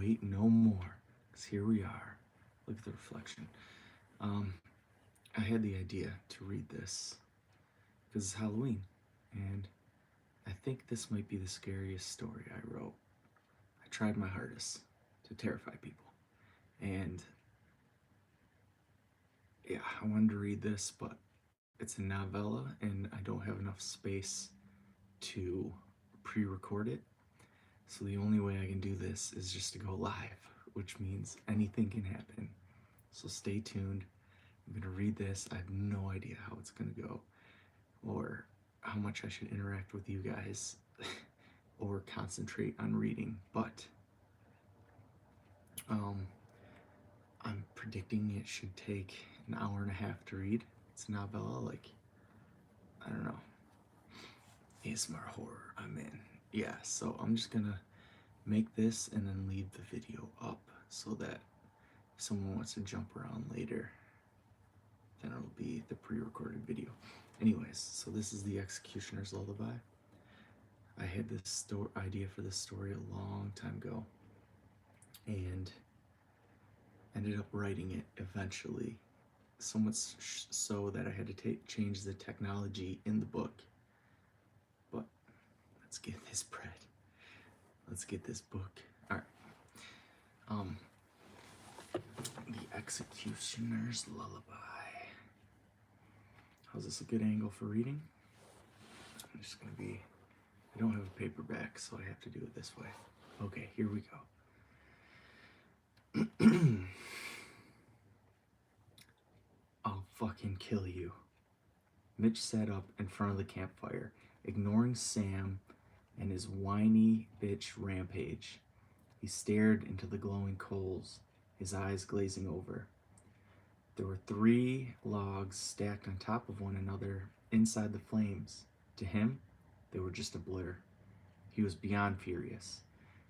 wait no more, because here we are. Look at the reflection. I had the idea to read this because it's Halloween, and I think this might be the scariest story I wrote. I tried my hardest to terrify people, and yeah, I wanted to read this, but it's a novella, and I don't have enough space to pre-record it. So the only way I can do this is just to go live, which means anything can happen. So stay tuned. I'm gonna read this. I have no idea how it's gonna go, or how much I should interact with you guys, or concentrate on reading. But I'm predicting it should take an hour and a half to read. It's a novella, like, I don't know, ASMR horror I'm in. Yeah, so I'm just gonna make this and then leave the video up so that if someone wants to jump around later, then it'll be the pre-recorded video. Anyways, so this is The Executioner's Lullaby. I had this idea for this story a long time ago and ended up writing it eventually, so much so that I had to change the technology in the book. But let's get this bread. Let's get this book. All right. The Executioner's Lullaby. How's this a good angle for reading? I'm just gonna be, I don't have a paperback, so I have to do it this way. Okay, here we go. I'll fucking kill you. Mitch sat up in front of the campfire, ignoring Sam and his whiny bitch rampage. He stared into the glowing coals, his eyes glazing over. There were 3 logs stacked on top of one another inside the flames. To him, they were just a blur. He was beyond furious.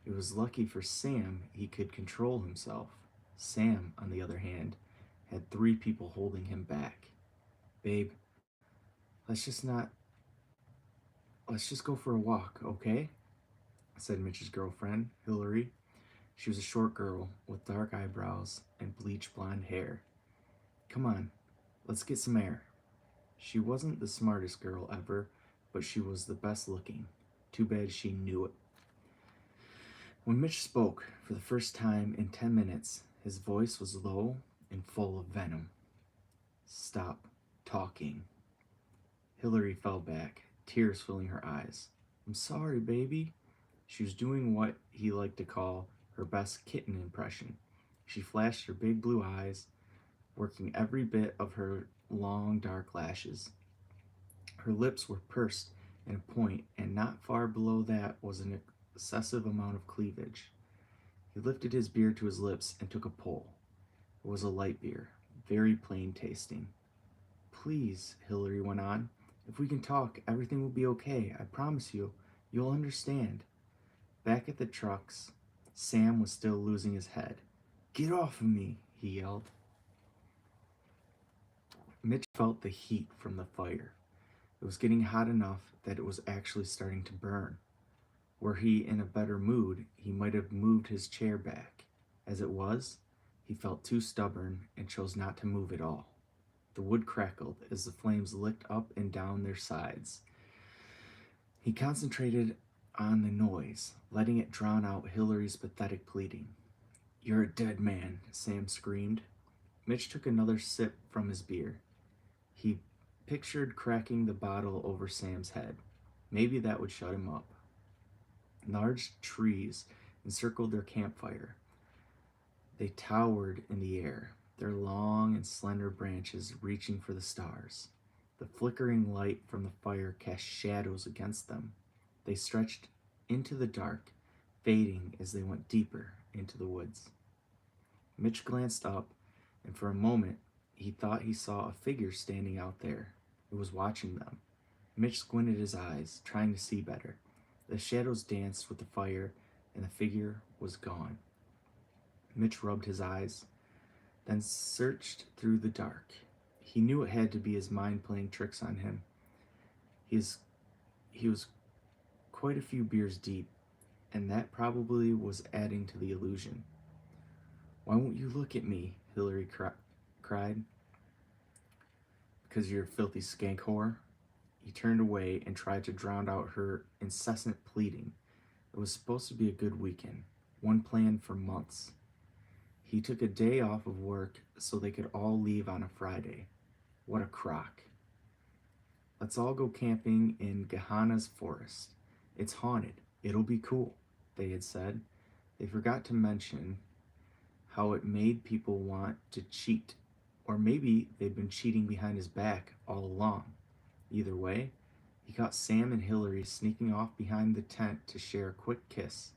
It was lucky for Sam he could control himself. Sam, on the other hand, had 3 people holding him back. Babe, let's just go for a walk, okay? Said Mitch's girlfriend, Hillary. She was a short girl with dark eyebrows and bleached blonde hair. Come on, let's get some air. She wasn't the smartest girl ever, but she was the best looking. Too bad she knew it. When Mitch spoke for the first time in 10 minutes, his voice was low and full of venom. Stop talking. Hillary fell back, tears filling her eyes. I'm sorry, baby. She was doing what he liked to call her best kitten impression. She flashed her big blue eyes, working every bit of her long dark lashes. Her lips were pursed in a point, and not far below that was an excessive amount of cleavage. He lifted his beer to his lips and took a pull. It was a light beer, very plain tasting. Please, Hillary went on, if we can talk, everything will be okay. I promise you, you'll understand. Back at the trucks, Sam was still losing his head. Get off of me, he yelled. Mitch felt the heat from the fire. It was getting hot enough that it was actually starting to burn. Were he in a better mood, he might have moved his chair back. As it was, he felt too stubborn and chose not to move at all. The wood crackled as the flames licked up and down their sides. He concentrated on the noise, letting it drown out Hillary's pathetic pleading. You're a dead man, Sam screamed. Mitch took another sip from his beer. He pictured cracking the bottle over Sam's head. Maybe that would shut him up. Large trees encircled their campfire. They towered in the air, their long and slender branches reaching for the stars. The flickering light from the fire cast shadows against them. They stretched into the dark, fading as they went deeper into the woods. Mitch glanced up, and for a moment, he thought he saw a figure standing out there. It was watching them. Mitch squinted his eyes, trying to see better. The shadows danced with the fire, and the figure was gone. Mitch rubbed his eyes, then searched through the dark. He knew it had to be his mind playing tricks on him. He was quite a few beers deep, and that probably was adding to the illusion. Why won't you look at me? Hillary cried. Because you're a filthy skank whore. He turned away and tried to drown out her incessant pleading. It was supposed to be a good weekend, one planned for months. He took a day off of work so they could all leave on a Friday. What a crock. Let's all go camping in Gahana's forest. It's haunted. It'll be cool, they had said. They forgot to mention how it made people want to cheat. Or maybe they'd been cheating behind his back all along. Either way, he caught Sam and Hillary sneaking off behind the tent to share a quick kiss.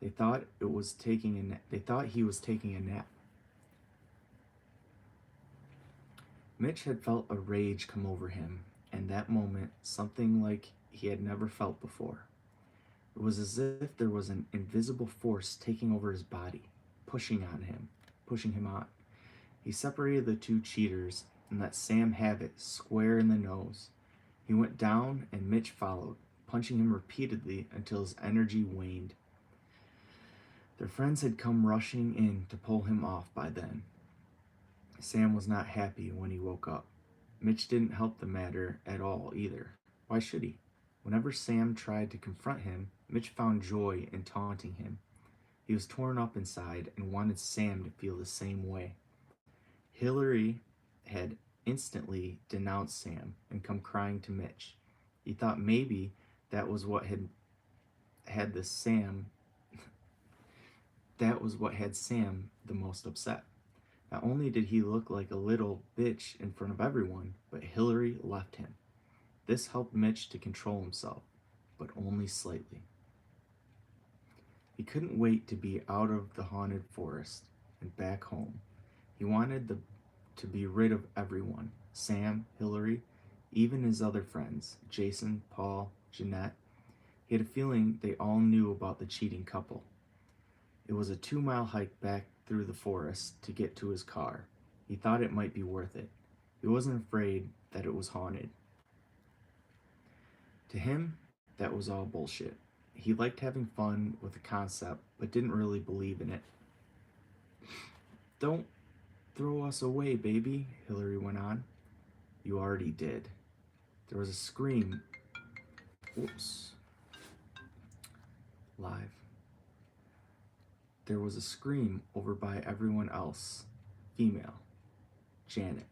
They thought they thought he was taking a nap. Mitch had felt a rage come over him, and that moment something like he had never felt before. It was as if there was an invisible force taking over his body, pushing him on. He separated the two cheaters and let Sam have it square in the nose. He went down and Mitch followed, punching him repeatedly until his energy waned. Their friends had come rushing in to pull him off by then. Sam was not happy when he woke up. Mitch didn't help the matter at all either. Why should he? Whenever Sam tried to confront him, Mitch found joy in taunting him. He was torn up inside and wanted Sam to feel the same way. Hillary had instantly denounced Sam and come crying to Mitch. He thought maybe that was what had the Sam that was what had Sam the most upset. Not only did he look like a little bitch in front of everyone, but Hillary left him. This helped Mitch to control himself, but only slightly. He couldn't wait to be out of the haunted forest and back home. He wanted to be rid of everyone, Sam, Hillary, even his other friends, Jason, Paul, Jeanette. He had a feeling they all knew about the cheating couple. It was a 2-mile hike back through the forest to get to his car. He thought it might be worth it. He wasn't afraid that it was haunted. To him, that was all bullshit. He liked having fun with the concept, but didn't really believe in it. Don't throw us away, baby, Hillary went on. You already did. There was a scream. Whoops. Live. There was a scream over by everyone else. Female. Janet.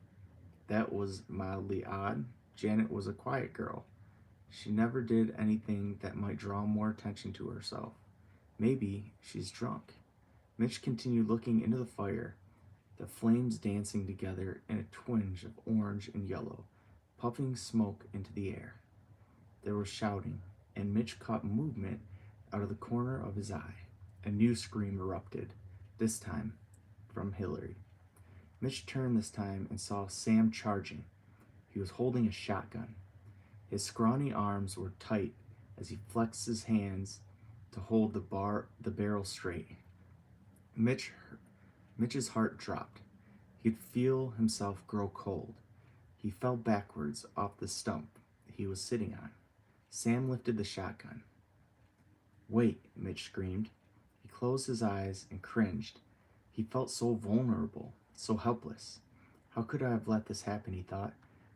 That was mildly odd. Janet was a quiet girl. She never did anything that might draw more attention to herself. Maybe she's drunk. Mitch continued looking into the fire, the flames dancing together in a twinge of orange and yellow, puffing smoke into the air. There was shouting, and Mitch caught movement out of the corner of his eye. A new scream erupted, this time from Hillary. Mitch turned this time and saw Sam charging. He was holding a shotgun. His scrawny arms were tight as he flexed his hands to hold the barrel straight. Mitch's heart dropped. He could feel himself grow cold. He fell backwards off the stump he was sitting on. Sam lifted the shotgun. Wait, Mitch screamed. He closed his eyes and cringed. He felt so vulnerable, so helpless. How could I have let this happen, he thought.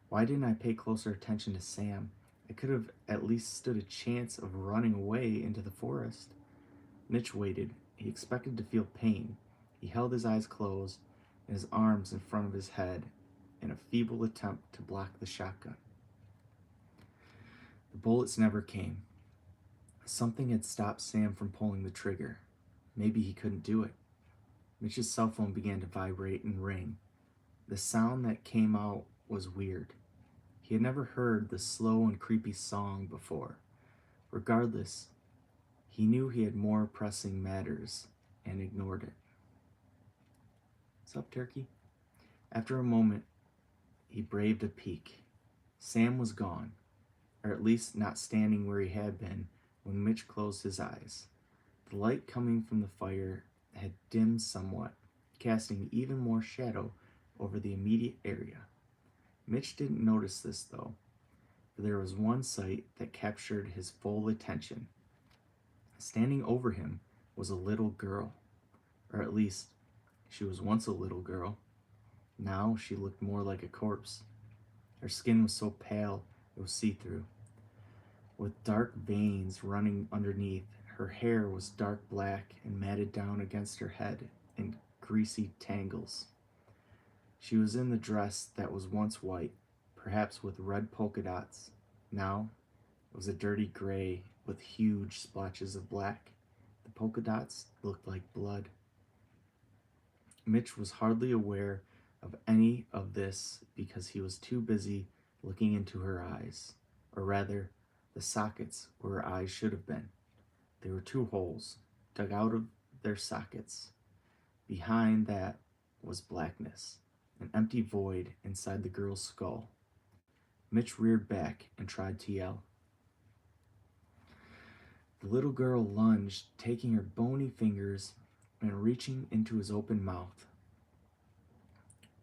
Why didn't I pay closer attention to Sam? I could have at least stood a chance of running away into the forest. Mitch waited. He expected to feel pain. He held his eyes closed and his arms in front of his head in a feeble attempt to block the shotgun. The bullets never came. Something had stopped Sam from pulling the trigger. Maybe he couldn't do it. Mitch's cell phone began to vibrate and ring. The sound that came out was weird. He had never heard the slow and creepy song before. Regardless, he knew he had more pressing matters and ignored it. What's up, Turkey? After a moment, he braved a peek. Sam was gone, or at least not standing where he had been when Mitch closed his eyes. The light coming from the fire had dimmed somewhat, casting even more shadow over the immediate area. Mitch didn't notice this, though, for there was one sight that captured his full attention. Standing over him was a little girl, or at least she was once a little girl. Now she looked more like a corpse. Her skin was so pale it was see through, with dark veins running underneath. Her hair was dark black and matted down against her head in greasy tangles. She was in the dress that was once white, perhaps with red polka dots. Now it was a dirty gray with huge splotches of black. The polka dots looked like blood. Mitch was hardly aware of any of this because he was too busy looking into her eyes, or rather, the sockets where her eyes should have been. There were two holes dug out of their sockets. Behind that was blackness, an empty void inside the girl's skull. Mitch reared back and tried to yell. The little girl lunged, taking her bony fingers and reaching into his open mouth.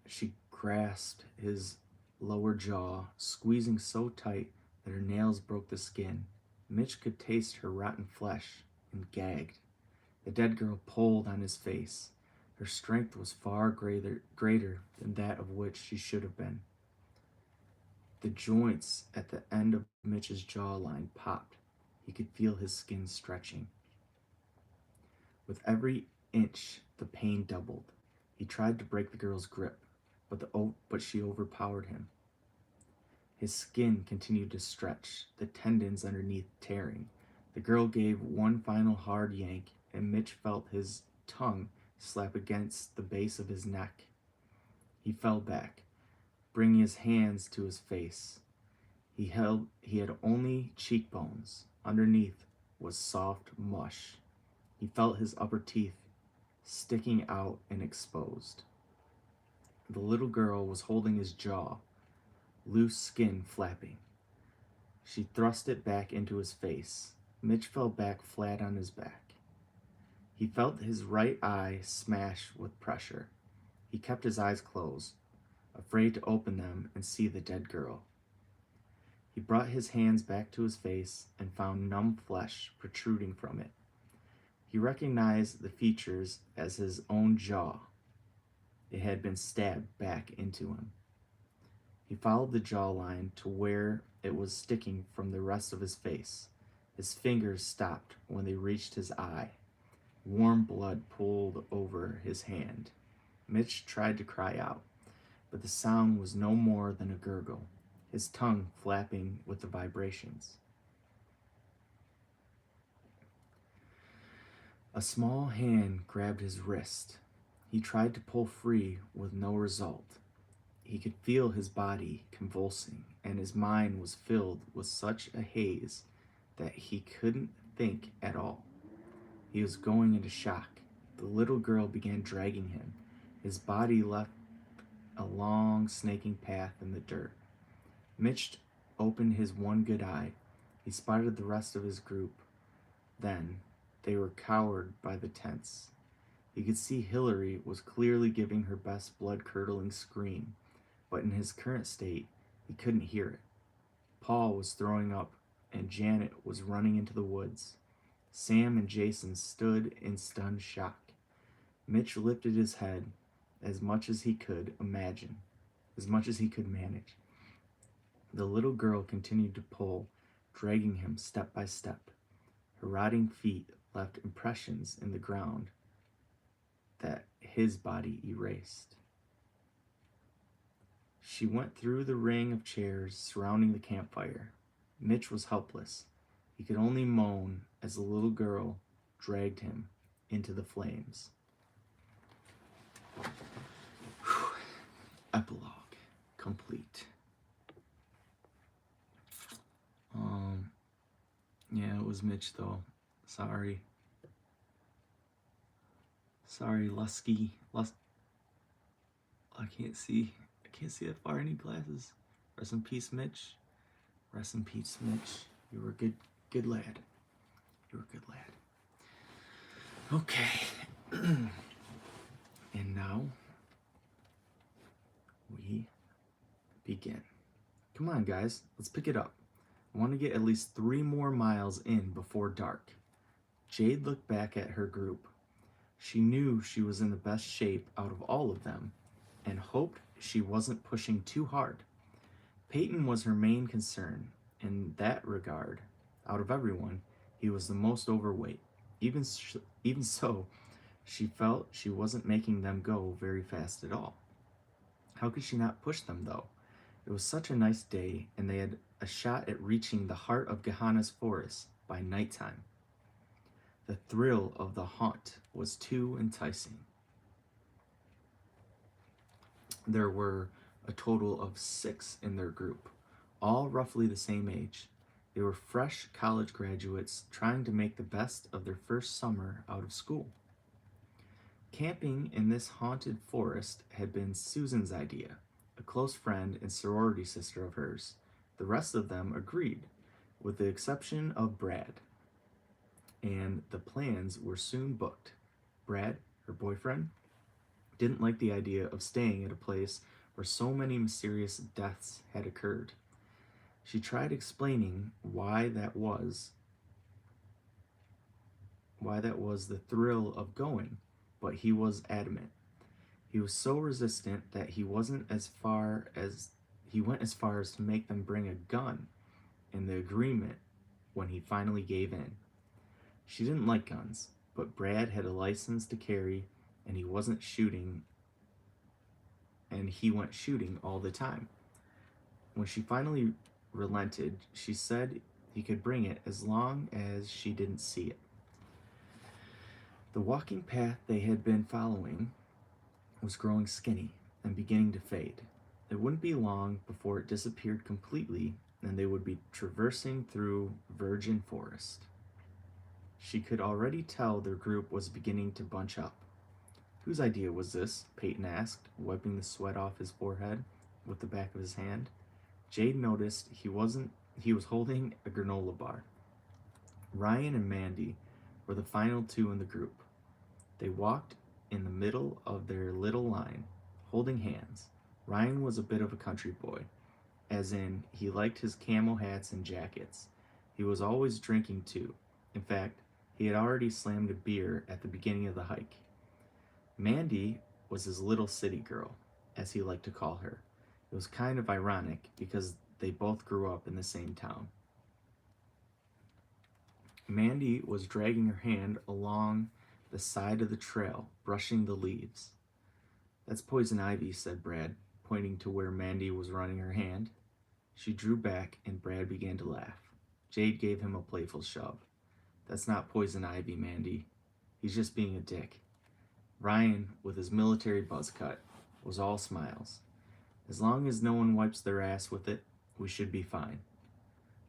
She grasped his lower jaw, squeezing so tight that her nails broke the skin. Mitch could taste her rotten flesh and gagged. The dead girl pulled on his face. Her strength was far greater than that of which she should have been. The joints at the end of Mitch's jawline popped. He could feel his skin stretching. With every inch, the pain doubled. He tried to break the girl's grip, but she overpowered him. His skin continued to stretch, the tendons underneath tearing. The girl gave one final hard yank, and Mitch felt his tongue slap against the base of his neck. He fell back, bringing his hands to his face. He had only cheekbones. Underneath was soft mush. He felt his upper teeth sticking out and exposed. The little girl was holding his jaw, loose skin flapping. She thrust it back into his face. Mitch fell back flat on his back. He felt his right eye smash with pressure. He kept his eyes closed, afraid to open them and see the dead girl. He brought his hands back to his face and found numb flesh protruding from it. He recognized the features as his own jaw. It had been stabbed back into him. He followed the jawline to where it was sticking from the rest of his face. His fingers stopped when they reached his eye. Warm blood pooled over his hand. Mitch tried to cry out, but the sound was no more than a gurgle, his tongue flapping with the vibrations. A small hand grabbed his wrist. He tried to pull free with no result. He could feel his body convulsing, and his mind was filled with such a haze that he couldn't think at all. He was going into shock. The little girl began dragging him. His body left a long, snaking path in the dirt. Mitch opened his one good eye. He spotted the rest of his group. Then they were cowered by the tents. He could see Hillary was clearly giving her best blood-curdling scream, but in his current state, he couldn't hear it. Paul was throwing up, and Janet was running into the woods. Sam and Jason stood in stunned shock. Mitch lifted his head as much as he could manage. The little girl continued to pull, dragging him step by step. Her rotting feet left impressions in the ground that his body erased. She went through the ring of chairs surrounding the campfire. Mitch was helpless. He could only moan as the little girl dragged him into the flames. Whew. Epilogue complete. Yeah, it was Mitch though. Sorry, Lusky. I can't see that far. Any glasses? Rest in peace, Mitch. Rest in peace, Mitch. You were a good lad. You were a good lad. Okay. And now we begin. Come on, guys. Let's pick it up. I want to get at least 3 more miles in before dark. Jade looked back at her group. She knew she was in the best shape out of all of them and hoped she wasn't pushing too hard. Peyton was her main concern. In that regard, out of everyone, he was the most overweight. Even so, she felt she wasn't making them go very fast at all. How could she not push them, though? It was such a nice day, and they had a shot at reaching the heart of Gehenna's forest by nighttime. The thrill of the hunt was too enticing. There were a total of 6 in their group, all roughly the same age. They were fresh college graduates trying to make the best of their first summer out of school. Camping in this haunted forest had been Susan's idea, a close friend and sorority sister of hers. The rest of them agreed, with the exception of Brad, and the plans were soon booked. Brad, her boyfriend, didn't like the idea of staying at a place where so many mysterious deaths had occurred. She tried explaining why that was the thrill of going, but he was adamant. He was so resistant that he went as far as to make them bring a gun in the agreement when he finally gave in. She didn't like guns, but Brad had a license to carry and he went shooting all the time. When she finally relented, she said he could bring it as long as she didn't see it. The walking path they had been following was growing skinny and beginning to fade. It wouldn't be long before it disappeared completely and they would be traversing through virgin forest. She could already tell their group was beginning to bunch up. Whose idea was this? Peyton asked, wiping the sweat off his forehead with the back of his hand. Jade noticed he was holding a granola bar. Ryan and Mandy were the final 2 in the group. They walked in the middle of their little line, holding hands. Ryan was a bit of a country boy, as in he liked his camo hats and jackets. He was always drinking too. In fact, he had already slammed a beer at the beginning of the hike. Mandy was his little city girl, as he liked to call her. It was kind of ironic because they both grew up in the same town. Mandy was dragging her hand along the side of the trail, brushing the leaves. "That's poison ivy," said Brad, pointing to where Mandy was running her hand. She drew back and Brad began to laugh. Jade gave him a playful shove. "That's not poison ivy, Mandy. He's just being a dick." Ryan, with his military buzz cut, was all smiles. "As long as no one wipes their ass with it, we should be fine."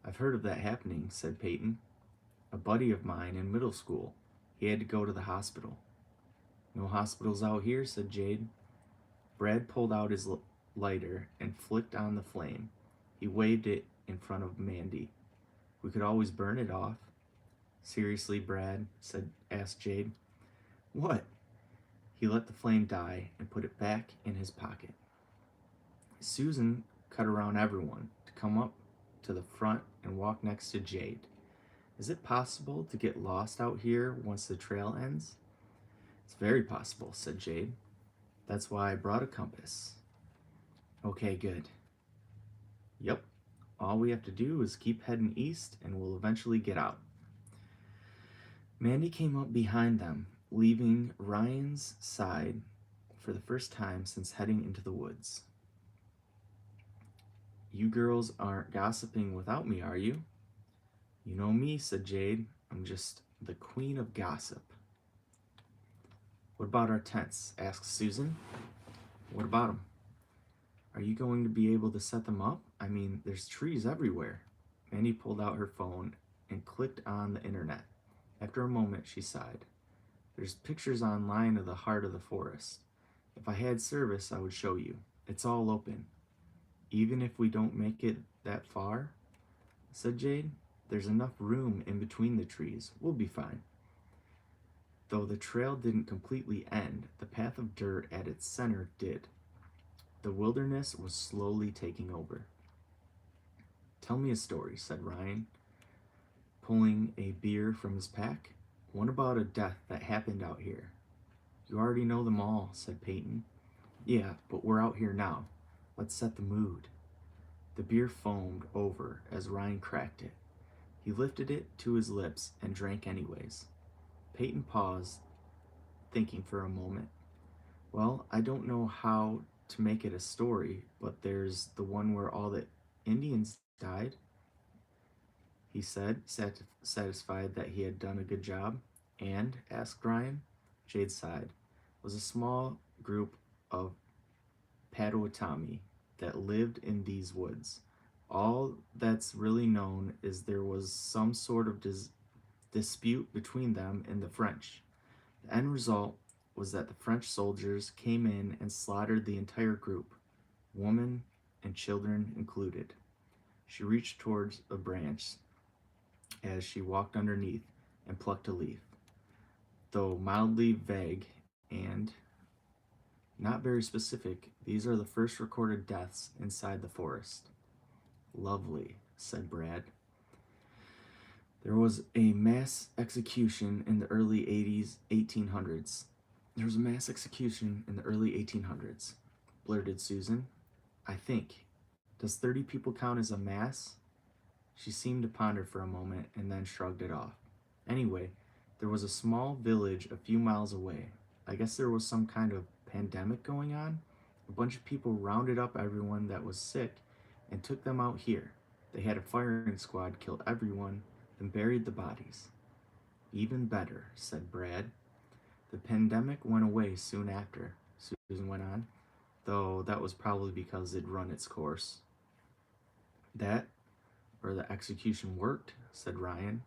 "I've heard of that happening," said Peyton. "A buddy of mine in middle school. He had to go to the hospital." "No hospitals out here," said Jade. Brad pulled out his lighter and flicked on the flame. He waved it in front of Mandy. "We could always burn it off." "Seriously, Brad?" asked Jade. "What?" He let the flame die and put it back in his pocket. Susan cut around everyone to come up to the front and walk next to Jade. "Is it possible to get lost out here once the trail ends?" "It's very possible," said Jade. "That's why I brought a compass." "Okay, good." "Yep, all we have to do is keep heading east and we'll eventually get out." Mandy came up behind them, leaving Ryan's side for the first time since heading into the woods. "You girls aren't gossiping without me, are you?" "You know me," said Jade. "I'm just the queen of gossip." "What about our tents?" asked Susan. "What about them?" "Are you going to be able to set them up? I mean, there's trees everywhere." Mandy pulled out her phone and clicked on the internet. After a moment, she sighed. "There's pictures online of the heart of the forest. If I had service, I would show you. It's all open." "Even if we don't make it that far?" said Jade. "There's enough room in between the trees. We'll be fine." Though the trail didn't completely end, the path of dirt at its center did. The wilderness was slowly taking over. "Tell me a story," said Ryan, pulling a beer from his pack. What about a death that happened out here? You already know them all, said Peyton. Yeah, but we're out here now. Let's set the mood. The beer foamed over as Ryan cracked it. He lifted it to his lips and drank anyways. Peyton paused, thinking for a moment. Well, I don't know how to make it a story, but there's the one where all the Indians died, he said, satisfied that he had done a good job. And, asked Ryan. Jade sighed. It was a small group of Potawatomi that lived in these woods. All that's really known is there was some sort of dispute between them and the French. The end result was that the French soldiers came in and slaughtered the entire group, women and children included. She reached towards a branch as she walked underneath and plucked a leaf. Though mildly vague and not very specific, these are the first recorded deaths inside the forest. Lovely, said Brad. There was a mass execution in the early 1800s. There was a mass execution in the early 1800s, blurted Susan. I think. Does 30 people count as a mass? She seemed to ponder for a moment and then shrugged it off. Anyway, there was a small village a few miles away. I guess there was some kind of pandemic going on. A bunch of people rounded up everyone that was sick and took them out here. They had a firing squad kill everyone, then buried the bodies. Even better, said Brad. The pandemic went away soon after, Susan went on, though that was probably because it'd run its course. That, or the execution worked, said Ryan.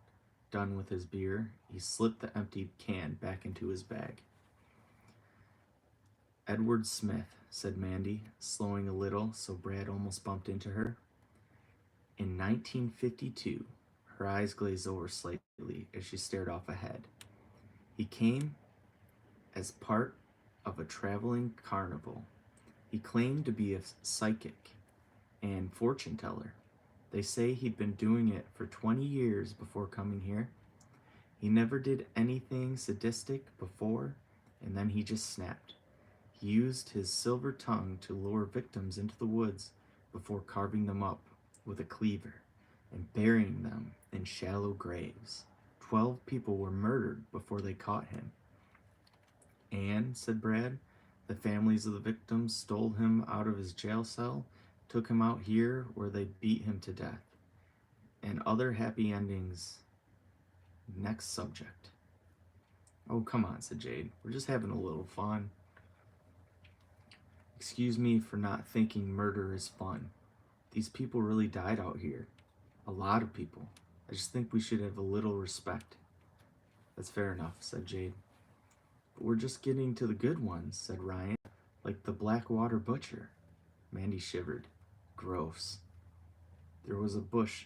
Done with his beer, he slipped the emptied can back into his bag. Edward Smith, said Mandy, slowing a little so Brad almost bumped into her. In 1952, her eyes glazed over slightly as she stared off ahead. He came as part of a traveling carnival. He claimed to be a psychic and fortune teller. They say he'd been doing it for 20 years before coming here. He never did anything sadistic before, and then he just snapped. He used his silver tongue to lure victims into the woods before carving them up with a cleaver and burying them in shallow graves. 12 people were murdered before they caught him. And, said Brad, the families of the victims stole him out of his jail cell, took him out here where they beat him to death. And other happy endings. Next subject. Oh, come on, said Jade. We're just having a little fun. Excuse me for not thinking murder is fun. These people really died out here. A lot of people. I just think we should have a little respect. That's fair enough, said Jade. But we're just getting to the good ones, said Ryan. Like the Blackwater Butcher. Mandy shivered. Gross. There was a bush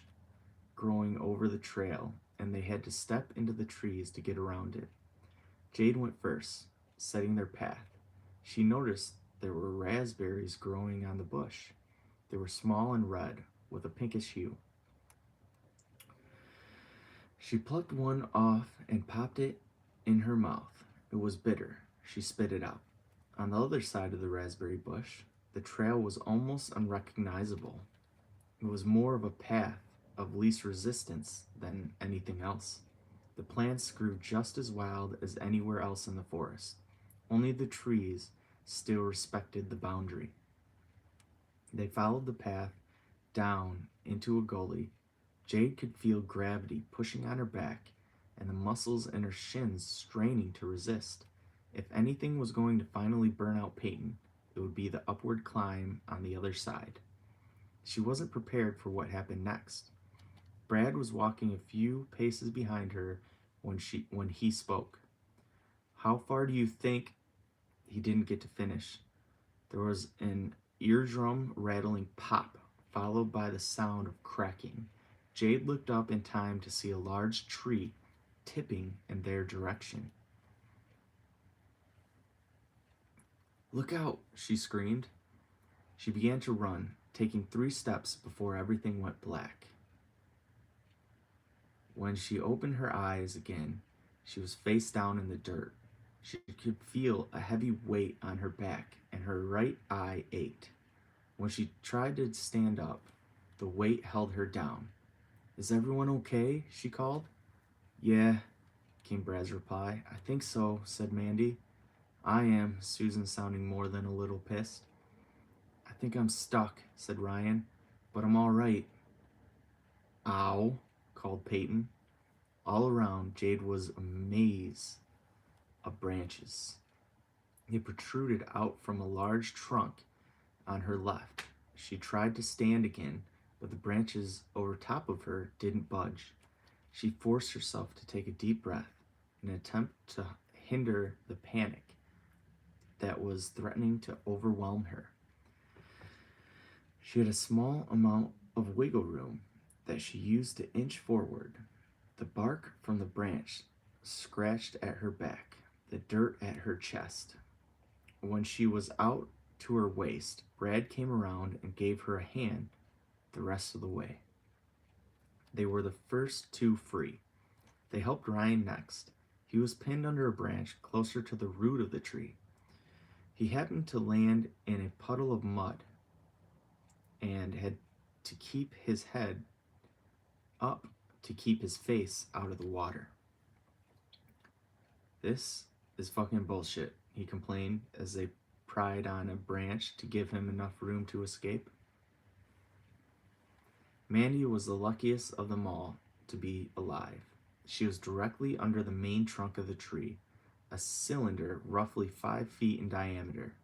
growing over the trail, and they had to step into the trees to get around it. Jade went first, setting their path. She noticed there were raspberries growing on the bush. They were small and red, with a pinkish hue. She plucked one off and popped it in her mouth. It was bitter. She spit it out. On the other side of the raspberry bush, the trail was almost unrecognizable. It was more of a path of least resistance than anything else. The plants grew just as wild as anywhere else in the forest. Only the trees still respected the boundary. They followed the path down into a gully. Jade could feel gravity pushing on her back and the muscles in her shins straining to resist. If anything was going to finally burn out Peyton, it would be the upward climb on the other side. She wasn't prepared for what happened next. Brad was walking a few paces behind her when he spoke. How far do you think? He didn't get to finish. There was an eardrum rattling pop, followed by the sound of cracking. Jade looked up in time to see a large tree tipping in their direction. Look out, she screamed. She began to run, taking 3 steps before everything went black. When she opened her eyes again, She was face down in the dirt. She could feel a heavy weight on her back, and her right eye ached. When she tried to stand up, the weight held her down. Is everyone okay? She called. Yeah, came Brad's reply. I think so, said Mandy. I am, Susan sounding more than a little pissed. I think I'm stuck, said Ryan, but I'm all right. Ow, called Peyton. All around, Jade was a maze of branches. It protruded out from a large trunk on her left. She tried to stand again, but the branches over top of her didn't budge. She forced herself to take a deep breath in an attempt to hinder the panic that was threatening to overwhelm her. She had a small amount of wiggle room that she used to inch forward. The bark from the branch scratched at her back, the dirt at her chest. When she was out to her waist, Brad came around and gave her a hand the rest of the way. They were the first two free. They helped Ryan next. He was pinned under a branch closer to the root of the tree. He happened to land in a puddle of mud and had to keep his head up to keep his face out of the water. This is fucking bullshit, he complained as they pried on a branch to give him enough room to escape. Mandy was the luckiest of them all to be alive. She was directly under the main trunk of the tree, a cylinder roughly 5 feet in diameter.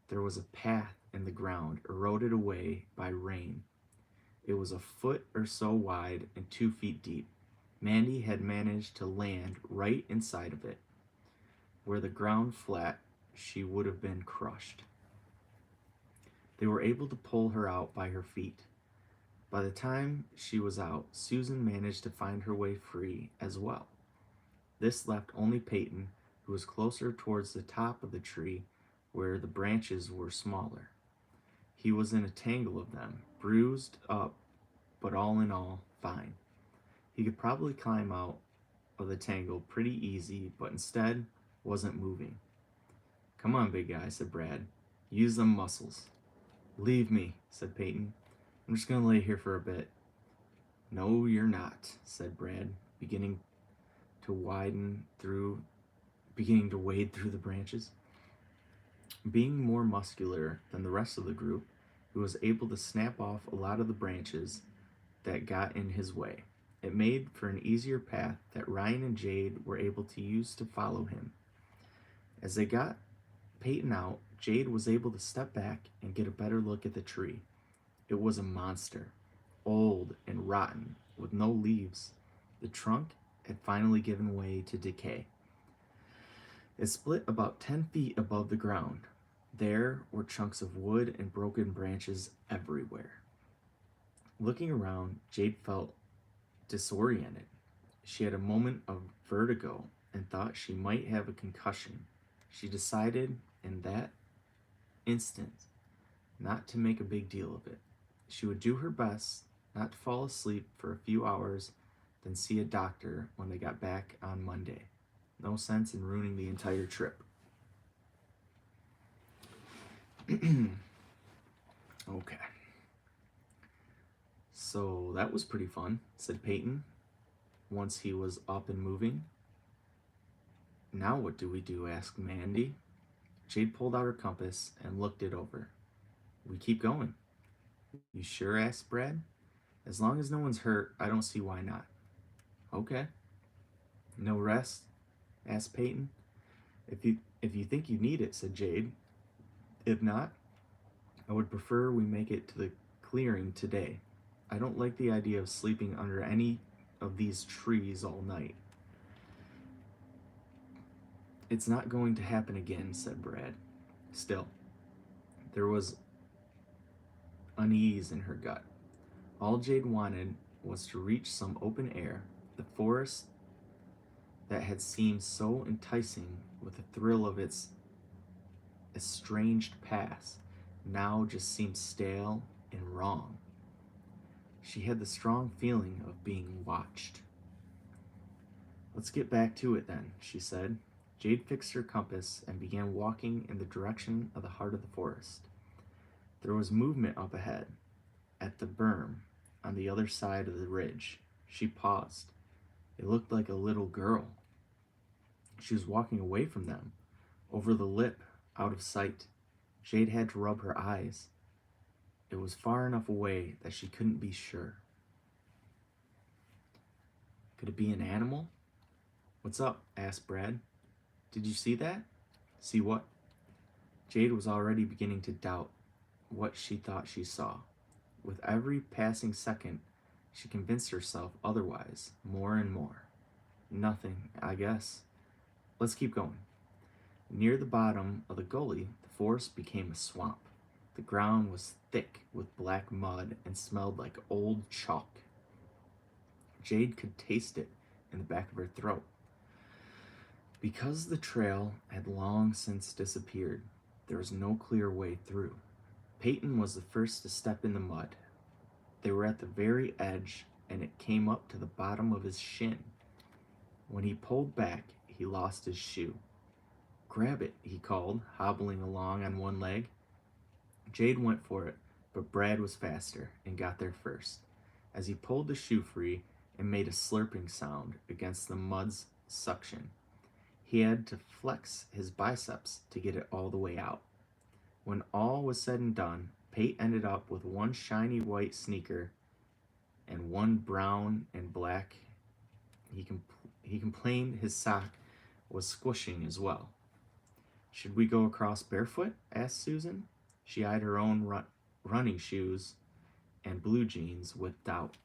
There was a path in the ground eroded away by rain. It was a foot or so wide and 2 feet deep. Mandy had managed to land right inside of it. Were the ground flat, she would have been crushed. They were able to pull her out by her feet. By the time she was out, Susan managed to find her way free as well. This left only Peyton, who was closer towards the top of the tree where the branches were smaller. He was in a tangle of them, bruised up, but all in all, fine. He could probably climb out of the tangle pretty easy, but instead wasn't moving. Come on, big guy, said Brad. Use them muscles. Leave me, said Peyton. I'm just gonna lay here for a bit. No, you're not, said Brad, beginning to wade through the branches. Being more muscular than the rest of the group, he was able to snap off a lot of the branches that got in his way. It made for an easier path that Ryan and Jade were able to use to follow him. As they got Peyton out, Jade was able to step back and get a better look at the tree. It was a monster, old and rotten, with no leaves. The trunk had finally given way to decay. It split about 10 feet above the ground. There were chunks of wood and broken branches everywhere. Looking around, Jade felt disoriented. She had a moment of vertigo and thought she might have a concussion. She decided in that instant not to make a big deal of it. She would do her best not to fall asleep for a few hours, then see a doctor when they got back on Monday. No sense in ruining the entire trip. Okay. So that was pretty fun, said Peyton, once he was up and moving. Now what do we do? Asked Mandy. Jade pulled out her compass and looked it over. We keep going. You sure? Asked Brad. As long as no one's hurt, I don't see why not. Okay. No rest? Asked Peyton. If you think you need it, said Jade. If not, I would prefer we make it to the clearing today. I don't like the idea of sleeping under any of these trees all night. It's not going to happen again, said Brad. Still, there was unease in her gut. All Jade wanted was to reach some open air. The forest that had seemed so enticing with the thrill of its estranged past now just seemed stale and wrong. She had the strong feeling of being watched. Let's get back to it then, she said. Jade fixed her compass and began walking in the direction of the heart of the forest. There was movement up ahead, at the berm, on the other side of the ridge. She paused. It looked like a little girl. She was walking away from them, over the lip, out of sight. Jade had to rub her eyes. It was far enough away that she couldn't be sure. Could it be an animal? What's up? Asked Brad. Did you see that? See what? Jade was already beginning to doubt what she thought she saw. With every passing second, she convinced herself otherwise, more and more. Nothing, I guess. Let's keep going. Near the bottom of the gully, the forest became a swamp. The ground was thick with black mud and smelled like old chalk. Jade could taste it in the back of her throat. Because the trail had long since disappeared, there was no clear way through. Peyton was the first to step in the mud. They were at the very edge, and it came up to the bottom of his shin. When he pulled back, he lost his shoe. Grab it, he called, hobbling along on one leg. Jade went for it, but Brad was faster and got there first. As he pulled the shoe free, it made a slurping sound against the mud's suction. He had to flex his biceps to get it all the way out. When all was said and done, Pate ended up with one shiny white sneaker and one brown and black. He complained his sock was squishing as well. Should we go across barefoot? Asked Susan. She eyed her own running shoes and blue jeans with doubt.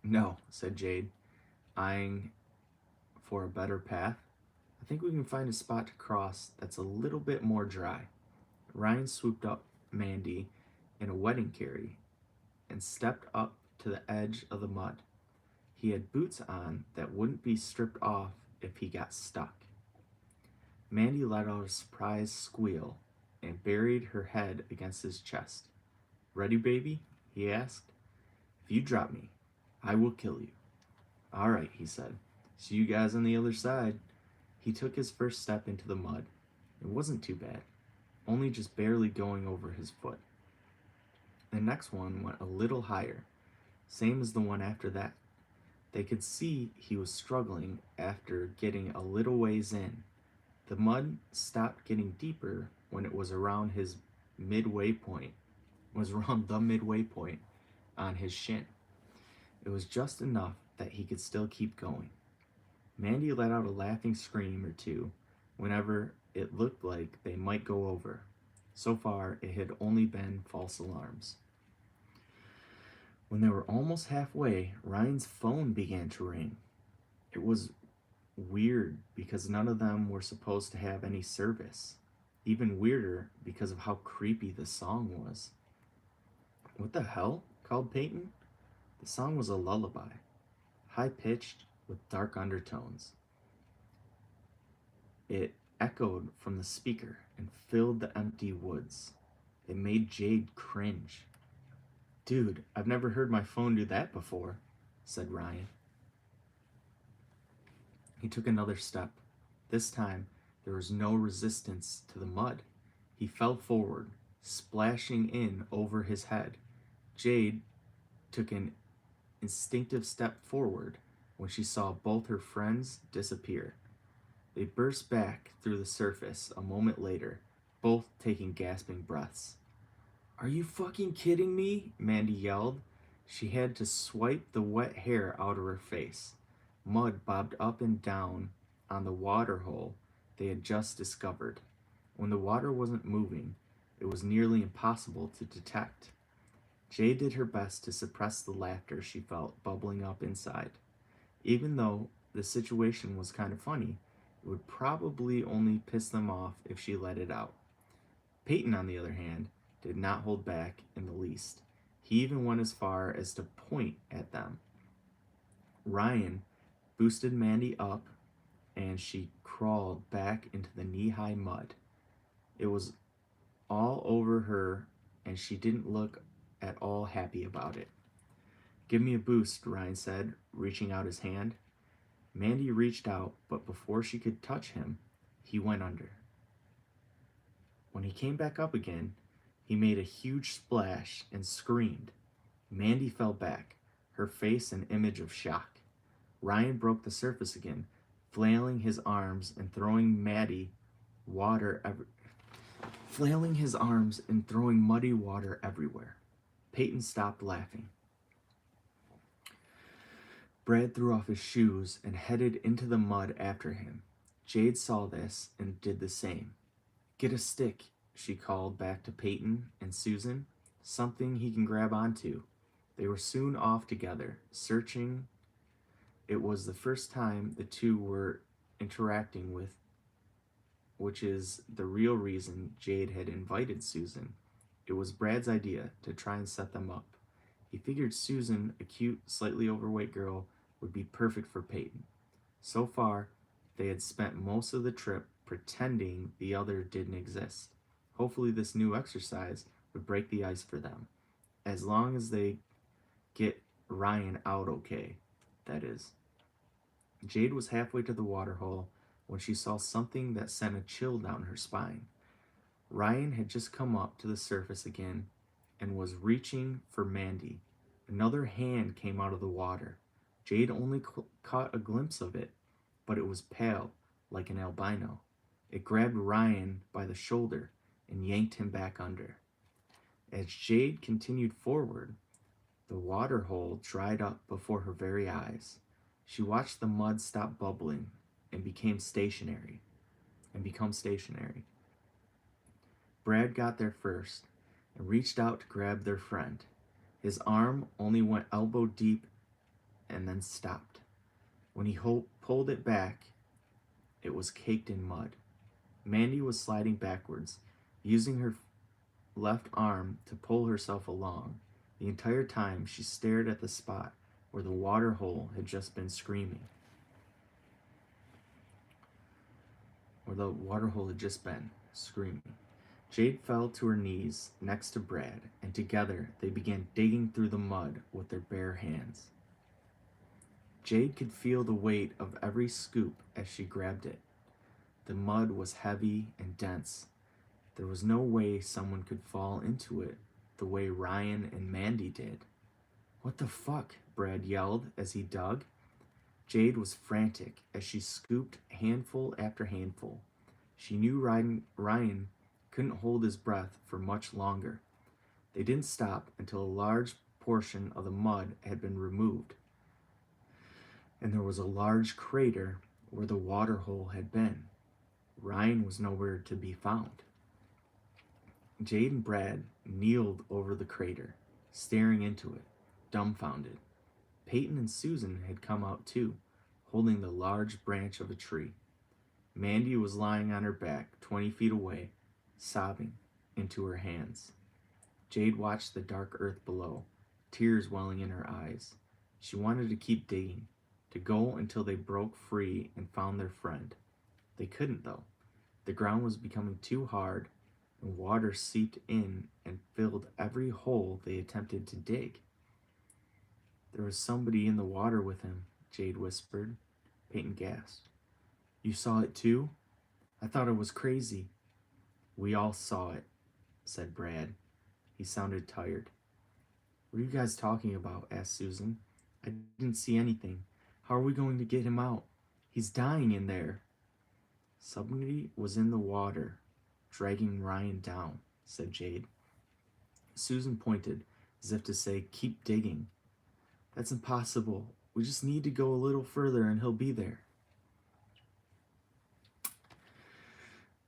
No, said Jade, eyeing for a better path. I think we can find a spot to cross that's a little bit more dry. Ryan swooped up Mandy in a wedding carry and stepped up to the edge of the mud. He had boots on that wouldn't be stripped off if he got stuck. Mandy let out a surprised squeal and buried her head against his chest. Ready, baby? He asked. If you drop me, I will kill you. All right, he said. See you guys on the other side. He took his first step into the mud. It wasn't too bad, only just barely going over his foot. The next one went a little higher, same as the one after that. They could see he was struggling after getting a little ways in. The mud stopped getting deeper when it was around the midway point on his shin. It was just enough that he could still keep going. Mandy let out a laughing scream or two whenever it looked like they might go over. So far, it had only been false alarms. When they were almost halfway, Ryan's phone began to ring. It was weird because none of them were supposed to have any service. Even weirder because of how creepy the song was. What the hell? Called Peyton. The song was a lullaby, high-pitched with dark undertones. It echoed from the speaker and filled the empty woods. It made Jade cringe. Dude, I've never heard my phone do that before, said Ryan. He took another step. This time, there was no resistance to the mud. He fell forward, splashing in over his head. Jade took an instinctive step forward when she saw both her friends disappear. They burst back through the surface a moment later, both taking gasping breaths. Are you fucking kidding me? Mandy yelled. She had to swipe the wet hair out of her face. Mud bobbed up and down on the water hole they had just discovered. When the water wasn't moving, it was nearly impossible to detect. Jade did her best to suppress the laughter she felt bubbling up inside. Even though the situation was kind of funny, it would probably only piss them off if she let it out. Peyton, on the other hand, did not hold back in the least. He even went as far as to point at them. Ryan boosted Mandy up, and she crawled back into the knee-high mud. It was all over her, and she didn't look at all happy about it. Give me a boost, Ryan said, reaching out his hand. Mandy reached out, but before she could touch him, he went under. When he came back up again, he made a huge splash and screamed. Mandy fell back, her face an image of shock. Ryan broke the surface again, flailing his arms and throwing muddy water everywhere. Peyton stopped laughing. Brad threw off his shoes and headed into the mud after him. Jade saw this and did the same. "Get a stick," she called back to Peyton and Susan. "Something he can grab onto." They were soon off together, searching. It was the first time the two were interacting with, which is the real reason Jade had invited Susan. It was Brad's idea to try and set them up. He figured Susan, a cute, slightly overweight girl, would be perfect for Peyton. So far, they had spent most of the trip pretending the other didn't exist. Hopefully this new exercise would break the ice for them. As long as they get Ryan out okay, that is. Jade was halfway to the waterhole when she saw something that sent a chill down her spine. Ryan had just come up to the surface again and was reaching for Mandy. Another hand came out of the water. Jade only caught a glimpse of it, but it was pale, like an albino. It grabbed Ryan by the shoulder and yanked him back under. As Jade continued forward, the water hole dried up before her very eyes. She watched the mud stop bubbling and become stationary. Brad got there first and reached out to grab their friend. His arm only went elbow deep and then stopped. When he pulled it back, it was caked in mud. Mandy was sliding backwards, using her left arm to pull herself along. The entire time she stared at the spot where the water hole had just been screaming. Jade fell to her knees next to Brad, and together they began digging through the mud with their bare hands. Jade could feel the weight of every scoop as she grabbed it. The mud was heavy and dense. There was no way someone could fall into it the way Ryan and Mandy did. "What the fuck?" Brad yelled as he dug. Jade was frantic as she scooped handful after handful. She knew Ryan couldn't hold his breath for much longer. They didn't stop until a large portion of the mud had been removed, and there was a large crater where the water hole had been. Ryan was nowhere to be found. Jade and Brad kneeled over the crater, staring into it, dumbfounded. Peyton and Susan had come out too, holding the large branch of a tree. Mandy was lying on her back 20 feet away, sobbing into her hands. Jade watched the dark earth below, tears welling in her eyes. She wanted to keep digging, to go until they broke free and found their friend. They couldn't, though. The ground was becoming too hard, and water seeped in and filled every hole they attempted to dig. "There was somebody in the water with him," Jade whispered. Peyton gasped. "You saw it too? I thought it was crazy." "We all saw it," said Brad. He sounded tired. "What are you guys talking about?" asked Susan. "I didn't see anything. How are we going to get him out? He's dying in there." "Somebody was in the water, dragging Ryan down," said Jade. Susan pointed, as if to say, "Keep digging." "That's impossible. We just need to go a little further and he'll be there."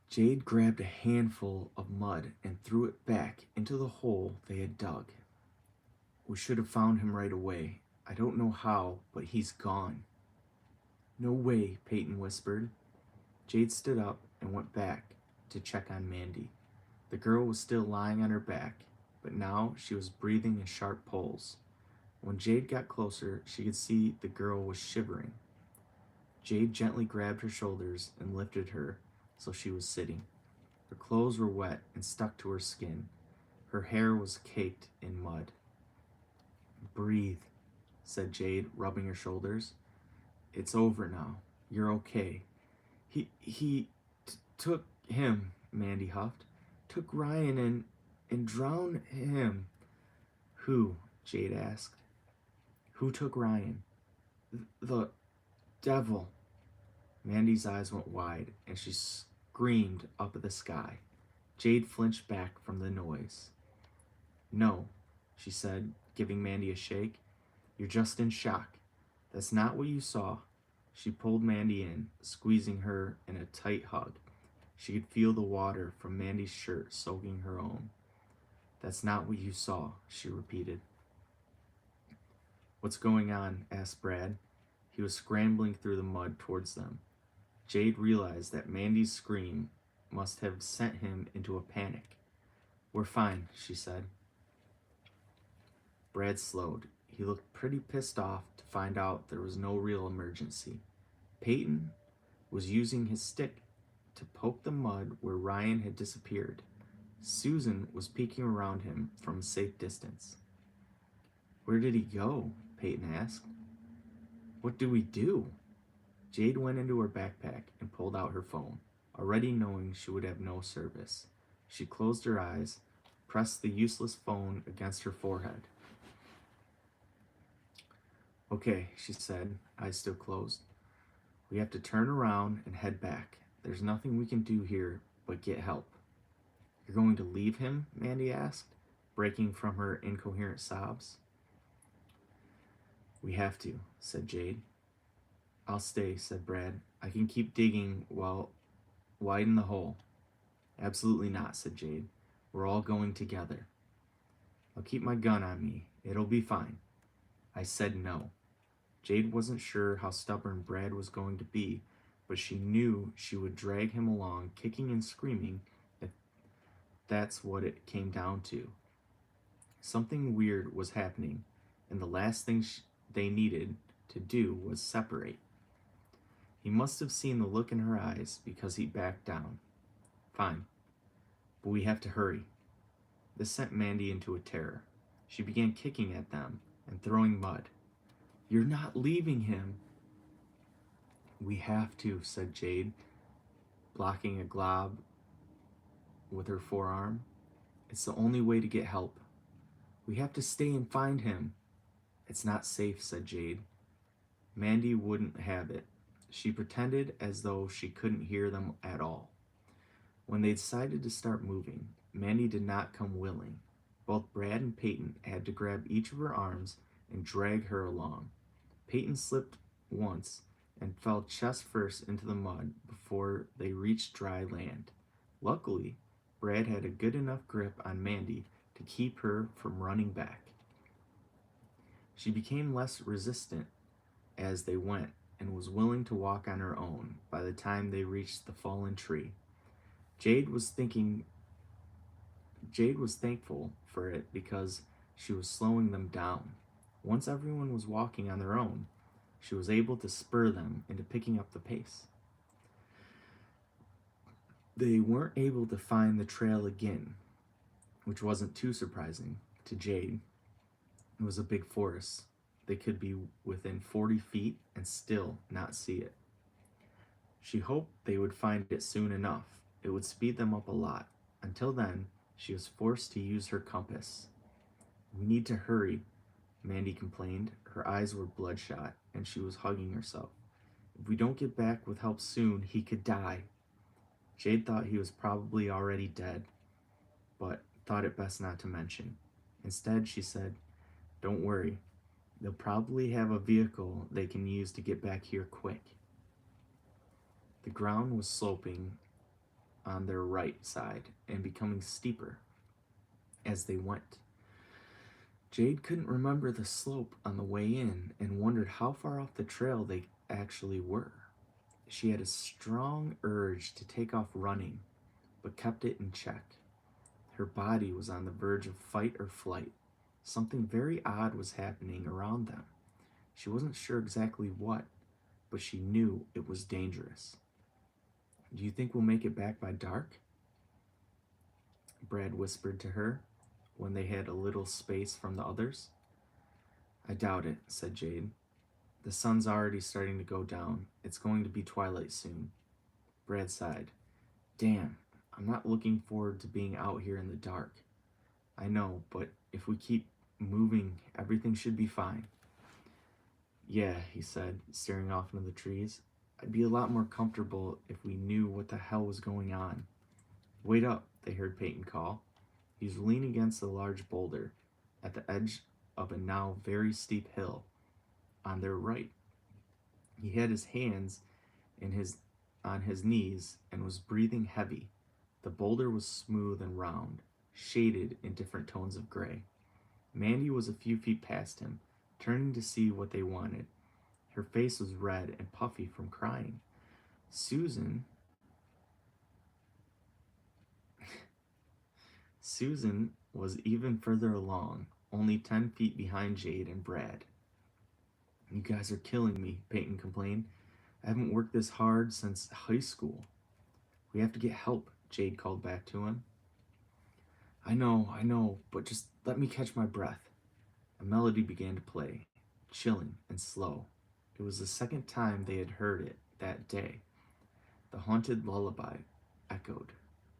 Jade grabbed a handful of mud and threw it back into the hole they had dug. "We should have found him right away. I don't know how, but he's gone." "No way," Peyton whispered. Jade stood up and went back to check on Mandy. The girl was still lying on her back, but now she was breathing in sharp pulls. When Jade got closer, she could see the girl was shivering. Jade gently grabbed her shoulders and lifted her so she was sitting. Her clothes were wet and stuck to her skin. Her hair was caked in mud. "Breathe," said Jade, rubbing her shoulders. It's over now. You're okay. Took him, Mandy huffed. Took Ryan and drowned him. Who? Jade asked. Who took Ryan? The devil. Mandy's eyes went wide and she screamed up at the sky. Jade flinched back from the noise. No, she said, giving Mandy a shake. You're just in shock. That's not what you saw. She pulled Mandy in, squeezing her in a tight hug. She could feel the water from Mandy's shirt soaking her own. That's not what you saw, she repeated. What's going on? Asked Brad. He was scrambling through the mud towards them. Jade realized that Mandy's scream must have sent him into a panic. We're fine, she said. Brad slowed. He looked pretty pissed off to find out there was no real emergency. Peyton was using his stick to poke the mud where Ryan had disappeared. Susan was peeking around him from a safe distance. Where did he go? Peyton asked. What do we do? Jade went into her backpack and pulled out her phone, already knowing she would have no service. She closed her eyes, pressed the useless phone against her forehead. Okay, she said, eyes still closed. We have to turn around and head back. There's nothing we can do here but get help. You're going to leave him? Mandy asked, breaking from her incoherent sobs. We have to, said Jade. I'll stay, said Brad. I can keep digging while widen the hole. Absolutely not, said Jade. We're all going together. I'll keep my gun on me. It'll be fine. I said no. Jade wasn't sure how stubborn Brad was going to be, but she knew she would drag him along, kicking and screaming, if that's what it came down to. Something weird was happening, and the last thing they needed to do was separate. He must have seen the look in her eyes because he backed down. Fine, but we have to hurry. This sent Mandy into a terror. She began kicking at them and throwing mud. You're not leaving him. We have to, said Jade, blocking a glob with her forearm. It's the only way to get help. We have to stay and find him. It's not safe, said Jade. Mandy wouldn't have it. She pretended as though she couldn't hear them at all. When they decided to start moving, Mandy did not come willing. Both Brad and Peyton had to grab each of her arms and drag her along. Peyton slipped once and fell chest first into the mud before they reached dry land. Luckily, Brad had a good enough grip on Mandy to keep her from running back. She became less resistant as they went and was willing to walk on her own by the time they reached the fallen tree. Jade was thankful for it because she was slowing them down. Once everyone was walking on their own, she was able to spur them into picking up the pace. They weren't able to find the trail again, which wasn't too surprising to Jade. It was a big forest. They could be within 40 feet and still not see it. She hoped they would find it soon enough. It would speed them up a lot. Until then, she was forced to use her compass. We need to hurry, Mandy complained. Her eyes were bloodshot, and she was hugging herself. If we don't get back with help soon, he could die. Jade thought he was probably already dead, but thought it best not to mention. Instead, she said, Don't worry. They'll probably have a vehicle they can use to get back here quick. The ground was sloping on their right side and becoming steeper as they went. Jade couldn't remember the slope on the way in and wondered how far off the trail they actually were. She had a strong urge to take off running, but kept it in check. Her body was on the verge of fight or flight. Something very odd was happening around them. She wasn't sure exactly what, but she knew it was dangerous. Do you think we'll make it back by dark? Brad whispered to her when they had a little space from the others. I doubt it, said Jade. The sun's already starting to go down. It's going to be twilight soon. Brad sighed. Damn, I'm not looking forward to being out here in the dark. I know, but if we keep moving, everything should be fine. Yeah, he said, staring off into the trees. I'd be a lot more comfortable if we knew what the hell was going on. Wait up, they heard Peyton call. He was leaning against a large boulder at the edge of a now very steep hill on their right. He had his hands in his on his knees and was breathing heavy. The boulder was smooth and round, shaded in different tones of gray. Mandy was a few feet past him, turning to see what they wanted. Her face was red and puffy from crying. Susan Susan was even further along, only 10 feet behind Jade and Brad. You guys are killing me, Peyton complained. I haven't worked this hard since high school. We have to get help, Jade called back to him. I know, but just let me catch my breath. A melody began to play, chilling and slow. It was the second time they had heard it that day. The haunted lullaby echoed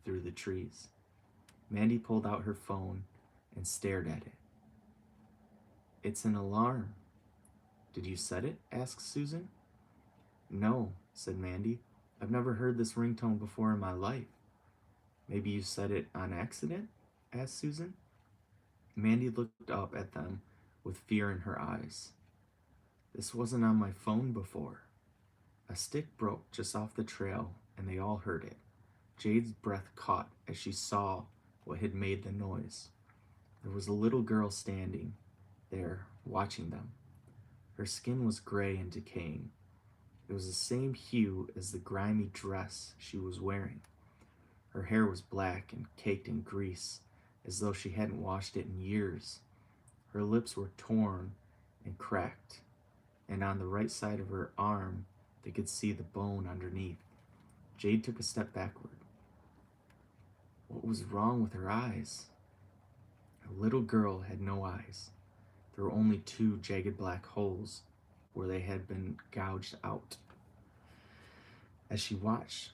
through the trees. Mandy pulled out her phone and stared at it. It's an alarm. Did you set it? Asked Susan. No, said Mandy. I've never heard this ringtone before in my life. Maybe you set it on accident? Asked Susan. Mandy looked up at them with fear in her eyes. This wasn't on my phone before. A stick broke just off the trail, and they all heard it. Jade's breath caught as she saw what had made the noise. There was a little girl standing there, watching them. Her skin was gray and decaying. It was the same hue as the grimy dress she was wearing. Her hair was black and caked in grease, as though she hadn't washed it in years. Her lips were torn and cracked, and on the right side of her arm, they could see the bone underneath. Jade took a step backward. What was wrong with her eyes? The little girl had no eyes. There were only two jagged black holes where they had been gouged out. As she watched,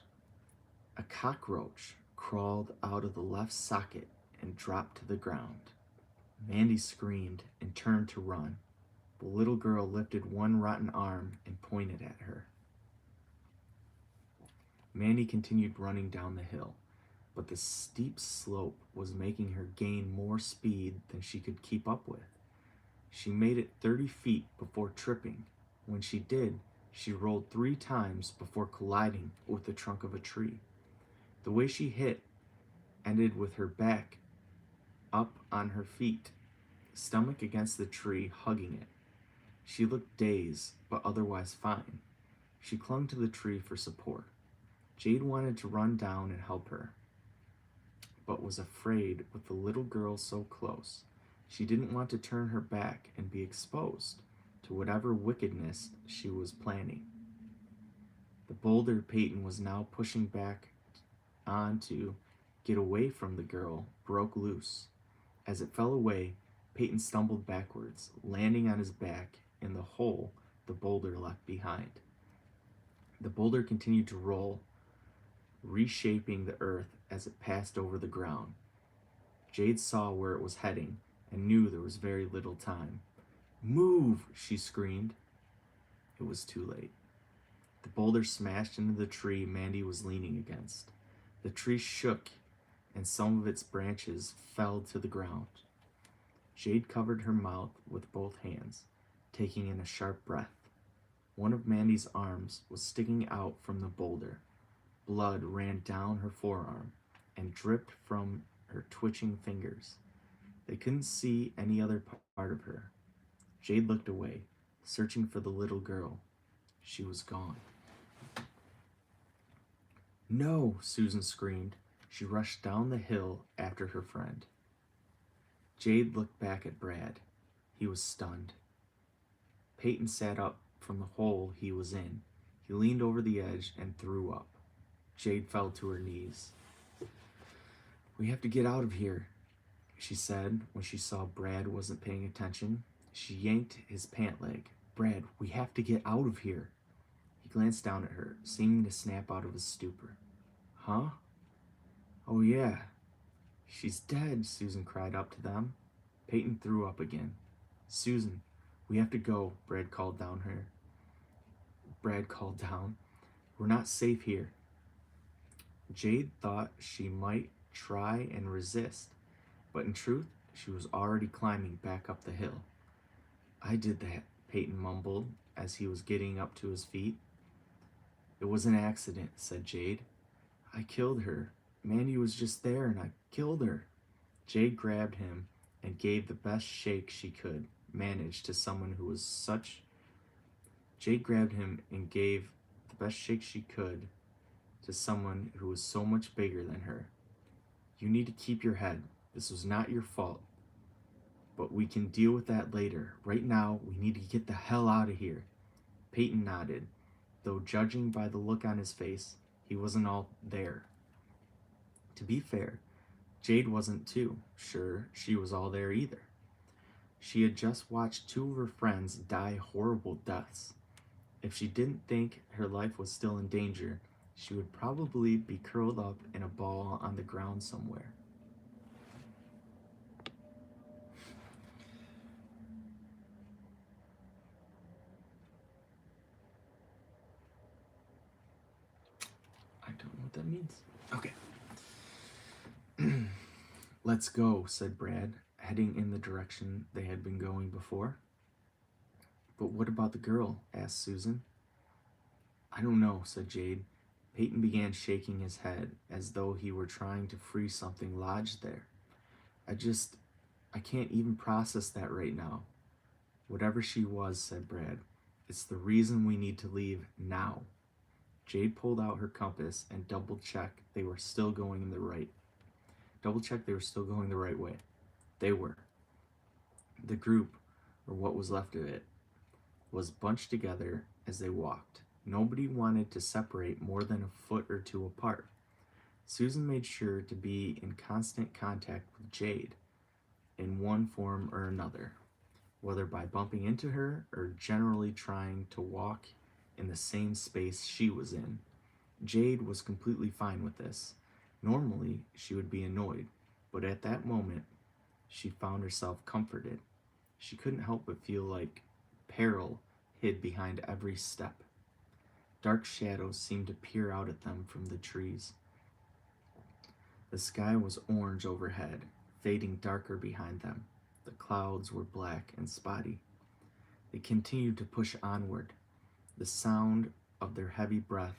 a cockroach crawled out of the left socket and dropped to the ground. Mandy screamed and turned to run. The little girl lifted one rotten arm and pointed at her. Mandy continued running down the hill, but the steep slope was making her gain more speed than she could keep up with. She made it 30 feet before tripping. When she did, she rolled 3 times before colliding with the trunk of a tree. The way she hit ended with her back up on her feet, stomach against the tree, hugging it. She looked dazed, but otherwise fine. She clung to the tree for support. Jade wanted to run down and help her, but was afraid with the little girl so close. She didn't want to turn her back and be exposed to whatever wickedness she was planning. The boulder Peyton was now pushing back on to get away from the girl broke loose. As it fell away, Peyton stumbled backwards, landing on his back in the hole the boulder left behind. The boulder continued to roll, reshaping the earth as it passed over the ground. Jade saw where it was heading and knew there was very little time. Move, she screamed. It was too late. The boulder smashed into the tree Mandy was leaning against. The tree shook and some of its branches fell to the ground. Jade covered her mouth with both hands, taking in a sharp breath. One of Mandy's arms was sticking out from the boulder. Blood ran down her forearm and dripped from her twitching fingers. They couldn't see any other part of her. Jade looked away, searching for the little girl. She was gone. No, Susan screamed. She rushed down the hill after her friend. Jade looked back at Brad. He was stunned. Peyton sat up from the hole he was in. He leaned over the edge and threw up. Jade fell to her knees. We have to get out of here, she said when she saw Brad wasn't paying attention. She yanked his pant leg. Brad, we have to get out of here. He glanced down at her, seeming to snap out of his stupor. Huh? Oh, yeah. She's dead, Susan cried up to them. Peyton threw up again. Susan, we have to go, Brad called down. We're not safe here. Jade thought she might try and resist, but in truth, she was already climbing back up the hill. I did that, Peyton mumbled as he was getting up to his feet. It was an accident, said Jade. I killed her. Mandy was just there and I killed her. Jade grabbed him and gave the best shake she could manage to someone who was such. Jade grabbed him and gave the best shake she could to someone who was so much bigger than her. You need to keep your head. This was not your fault. But we can deal with that later. Right now, we need to get the hell out of here. Peyton nodded, though judging by the look on his face, he wasn't all there. To be fair, Jade wasn't too sure she was all there either. She had just watched two of her friends die horrible deaths. If she didn't think her life was still in danger, she would probably be curled up in a ball on the ground somewhere. I don't know what that means. Okay. Let's go, said Brad, heading in the direction they had been going before. But what about the girl? Asked Susan. I don't know, said Jade. Peyton began shaking his head as though he were trying to free something lodged there. I can't even process that right now. Whatever she was, said Brad, it's the reason we need to leave now. Jade pulled out her compass and double-checked they were still going the right way. They were. The group, or what was left of it, was bunched together as they walked. Nobody wanted to separate more than a foot or two apart. Susan made sure to be in constant contact with Jade in one form or another, whether by bumping into her or generally trying to walk in the same space she was in. Jade was completely fine with this. Normally, she would be annoyed, but at that moment, she found herself comforted. She couldn't help but feel like peril hid behind every step. Dark shadows seemed to peer out at them from the trees. The sky was orange overhead, fading darker behind them. The clouds were black and spotty. They continued to push onward. The sound of their heavy breathing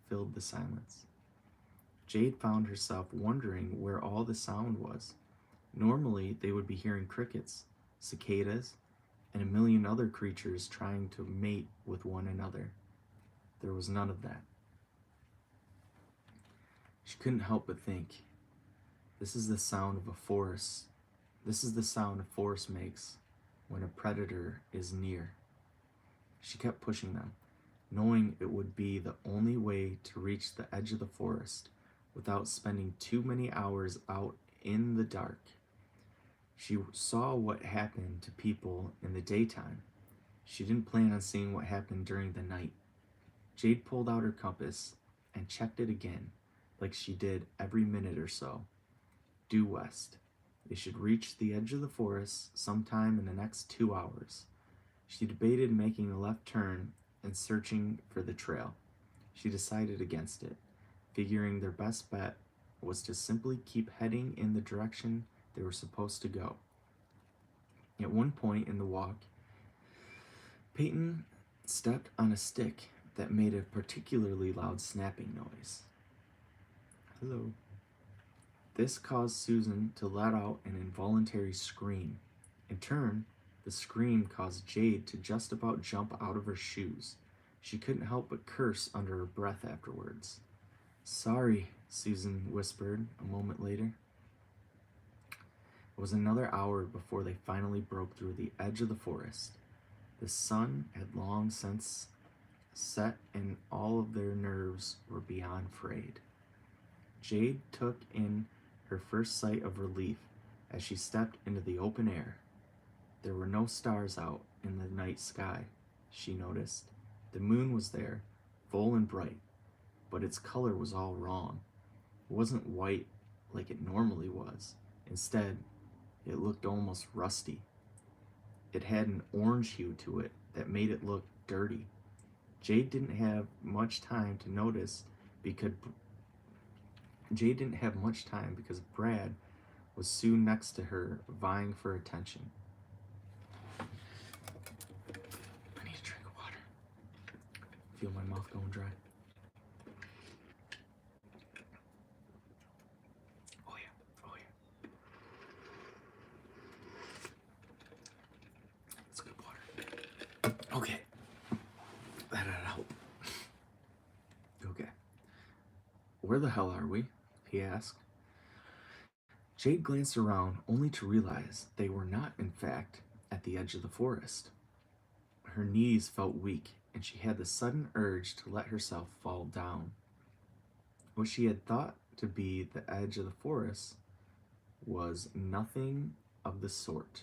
filled the silence. Jade found herself wondering where all the sound was. Normally, they would be hearing crickets, cicadas, and a million other creatures trying to mate with one another. There was none of that. She couldn't help but think, this is the sound a forest makes when a predator is near. She kept pushing them, knowing it would be the only way to reach the edge of the forest without spending too many hours out in the dark. She saw what happened to people in the daytime. She didn't plan on seeing what happened during the night. Jade pulled out her compass and checked it again, like she did every minute or so. Due west. They should reach the edge of the forest sometime in the next 2 hours. She debated making a left turn and searching for the trail. She decided against it, figuring their best bet was to simply keep heading in the direction they were supposed to go. At one point in the walk, Peyton stepped on a stick that made a particularly loud snapping noise. Hello. This caused Susan to let out an involuntary scream. In turn, the scream caused Jade to just about jump out of her shoes. She couldn't help but curse under her breath afterwards. Sorry, Susan whispered a moment later. It was another hour before they finally broke through the edge of the forest. The sun had long since set and all of their nerves were beyond frayed. Jade took in her first sight of relief as she stepped into the open air. There were no stars out, in the night sky, she noticed. The moon was there, full and bright, but its color was all wrong. It wasn't white like it normally was. Instead, it looked almost rusty. It had an orange hue to it that made it look dirty. Jade didn't have much time to notice because Jade didn't have much time because Brad was soon next to her, vying for attention. I need a drink of water. Feel my mouth going dry. Oh yeah, oh yeah. It's good water. Okay. That'll help. Okay. Where the hell are we? He asked. Jade glanced around only to realize they were not, in fact, at the edge of the forest. Her knees felt weak, and she had the sudden urge to let herself fall down. What she had thought to be the edge of the forest was nothing of the sort.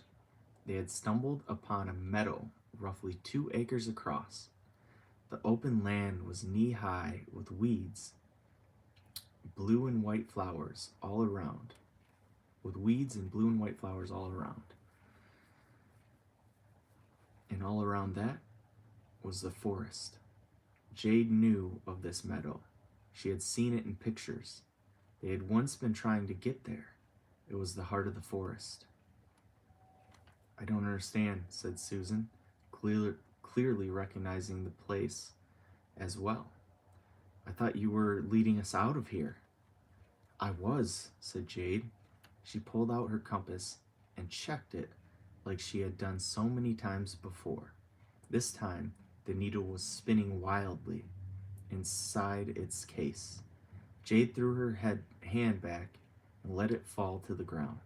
They had stumbled upon a meadow roughly 2 acres across. The open land was knee-high with weeds, blue and white flowers all around. With weeds and blue and white flowers all around. And all around that was the forest. Jade knew of this meadow. She had seen it in pictures. They had once been trying to get there. It was the heart of the forest. I don't understand, said Susan, clearly recognizing the place as well. I thought you were leading us out of here. I was, said Jade. She pulled out her compass and checked it like she had done so many times before. This time, the needle was spinning wildly inside its case. Jade threw her hand back and let it fall to the ground.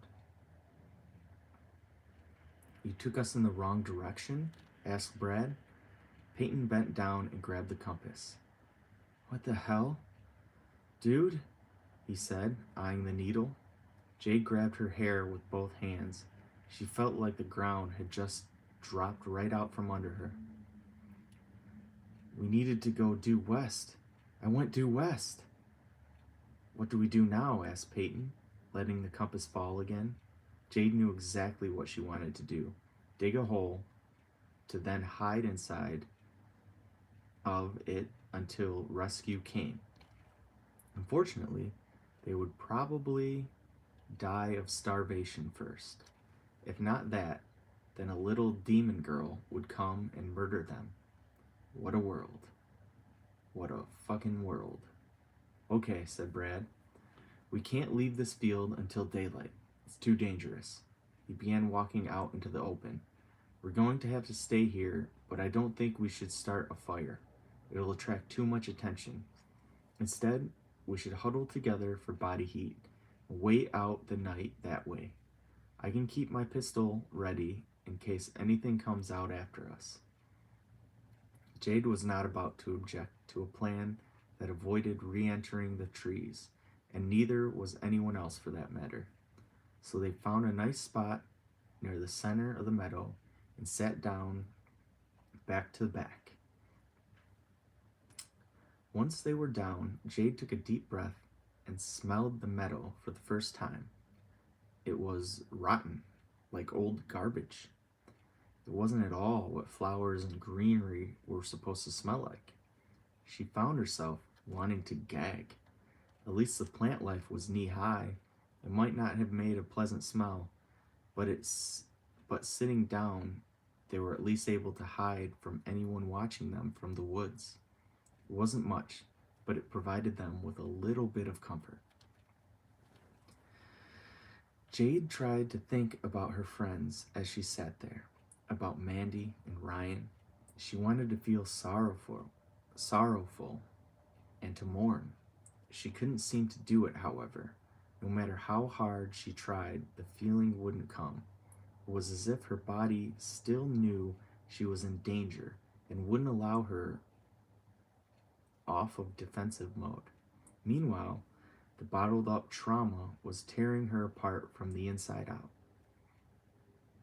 You took us in the wrong direction? Asked Brad. Peyton bent down and grabbed the compass. What the hell? Dude, he said, eyeing the needle. Jade grabbed her hair with both hands. She felt like the ground had just dropped right out from under her. We needed to go due west. I went due west. What do we do now? Asked Peyton, letting the compass fall again. Jade knew exactly what she wanted to do. Dig a hole to then hide inside of it until rescue came. Unfortunately, they would probably die of starvation first. If not that, then a little demon girl would come and murder them. What a world. What a fucking world. Okay, said Brad. We can't leave this field until daylight. It's too dangerous. He began walking out into the open. We're going to have to stay here, but I don't think we should start a fire. It'll attract too much attention. Instead, we should huddle together for body heat and wait out the night that way. I can keep my pistol ready in case anything comes out after us. Jade was not about to object to a plan that avoided re-entering the trees, and neither was anyone else for that matter. So they found a nice spot near the center of the meadow and sat down back to back. Once they were down, Jade took a deep breath and smelled the meadow for the first time. It was rotten, like old garbage. It wasn't at all what flowers and greenery were supposed to smell like. She found herself wanting to gag. At least the plant life was knee-high. It might not have made a pleasant smell, but sitting down, they were at least able to hide from anyone watching them from the woods. It wasn't much, but it provided them with a little bit of comfort. Jade tried to think about her friends as she sat there, about Mandy and Ryan. She wanted to feel sorrowful, and to mourn. She couldn't seem to do it, however. No matter how hard she tried, the feeling wouldn't come. It was as if her body still knew she was in danger and wouldn't allow her off of defensive mode. Meanwhile, the bottled up trauma was tearing her apart from the inside out.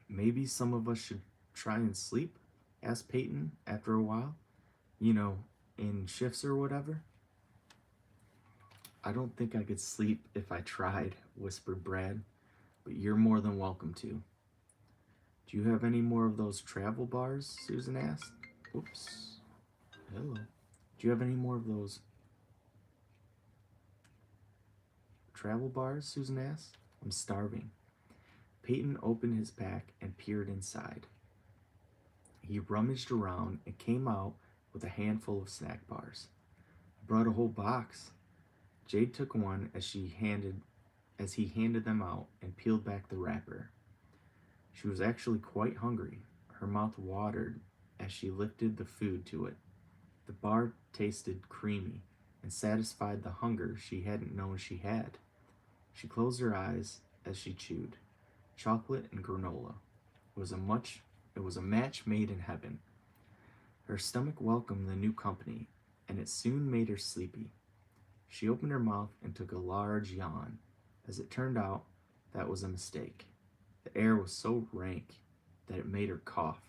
Maybe some of us should try and sleep, asked Peyton after a while. You know, in shifts or whatever. I don't think I could sleep if I tried, whispered Brad, but you're more than welcome to. Do you have any more of those travel bars? Susan asked. Oops. Hello. Do you have any more of those travel bars? Susan asked. I'm starving. Peyton opened his pack and peered inside. He rummaged around and came out with a handful of snack bars. He brought a whole box. Jade took one as he handed them out and peeled back the wrapper. She was actually quite hungry. Her mouth watered as she lifted the food to it. The bar tasted creamy and satisfied the hunger she hadn't known she had. She closed her eyes as she chewed. Chocolate and granola. It was a match made in heaven. Her stomach welcomed the new company, and it soon made her sleepy. She opened her mouth and took a large yawn. As it turned out, that was a mistake. The air was so rank that it made her cough.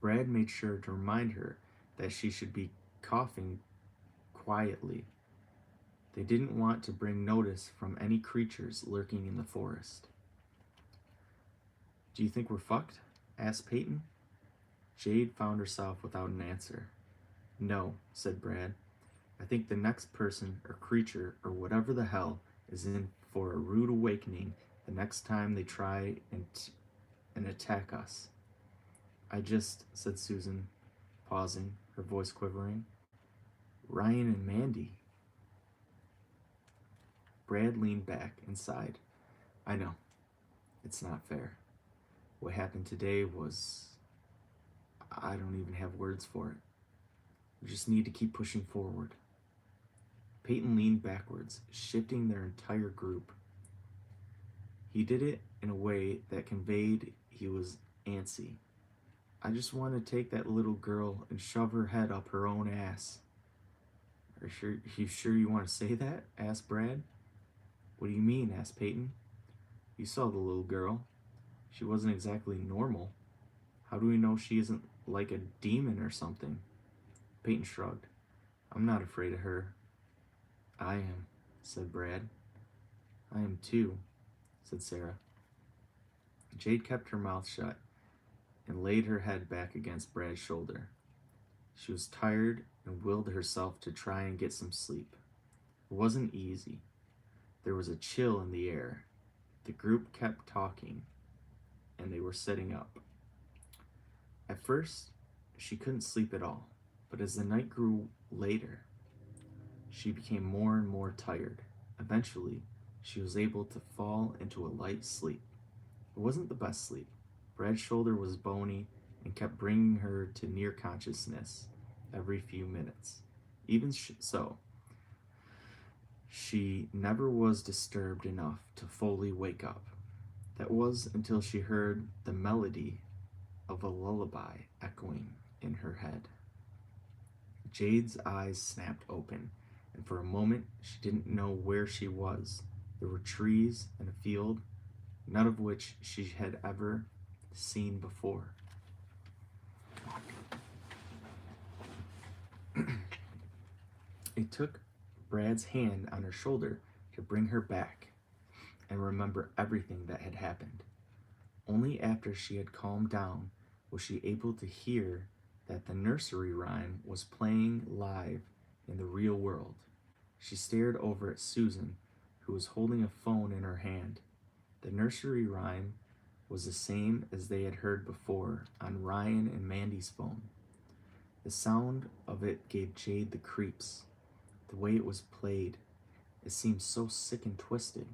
Brad made sure to remind her that she should be coughing quietly. They didn't want to bring notice from any creatures lurking in the forest. Do you think we're fucked? Asked Peyton. Jade found herself without an answer. No, said Brad. I think the next person or creature or whatever the hell is in for a rude awakening the next time they try and attack us. Said Susan, pausing, her voice quivering. Ryan and Mandy. Brad leaned back and sighed. I know. It's not fair. What happened today was... I don't even have words for it. We just need to keep pushing forward. Peyton leaned backwards, shifting their entire group. He did it in a way that conveyed he was antsy. I just want to take that little girl and shove her head up her own ass. Are you sure you want to say that? Asked Brad. What do you mean? Asked Peyton. You saw the little girl. She wasn't exactly normal. How do we know she isn't like a demon or something? Peyton shrugged. I'm not afraid of her. I am, said Brad. I am too, said Sarah. Jade kept her mouth shut and laid her head back against Brad's shoulder. She was tired and willed herself to try and get some sleep. It wasn't easy. There was a chill in the air. The group kept talking, and they were setting up. At first, she couldn't sleep at all, but as the night grew later, she became more and more tired. Eventually, she was able to fall into a light sleep. It wasn't the best sleep. Brad's shoulder was bony and kept bringing her to near consciousness every few minutes. Even so, she never was disturbed enough to fully wake up. That was until she heard the melody of a lullaby echoing in her head. Jade's eyes snapped open, and for a moment she didn't know where she was. There were trees and a field, none of which she had ever seen before. It took Brad's hand on her shoulder to bring her back and remember everything that had happened. Only after she had calmed down was she able to hear that the nursery rhyme was playing live in the real world. She stared over at Susan, who was holding a phone in her hand. The nursery rhyme was the same as they had heard before on Ryan and Mandy's phone. The sound of it gave Jade the creeps. The way it was played, it seemed so sick and twisted.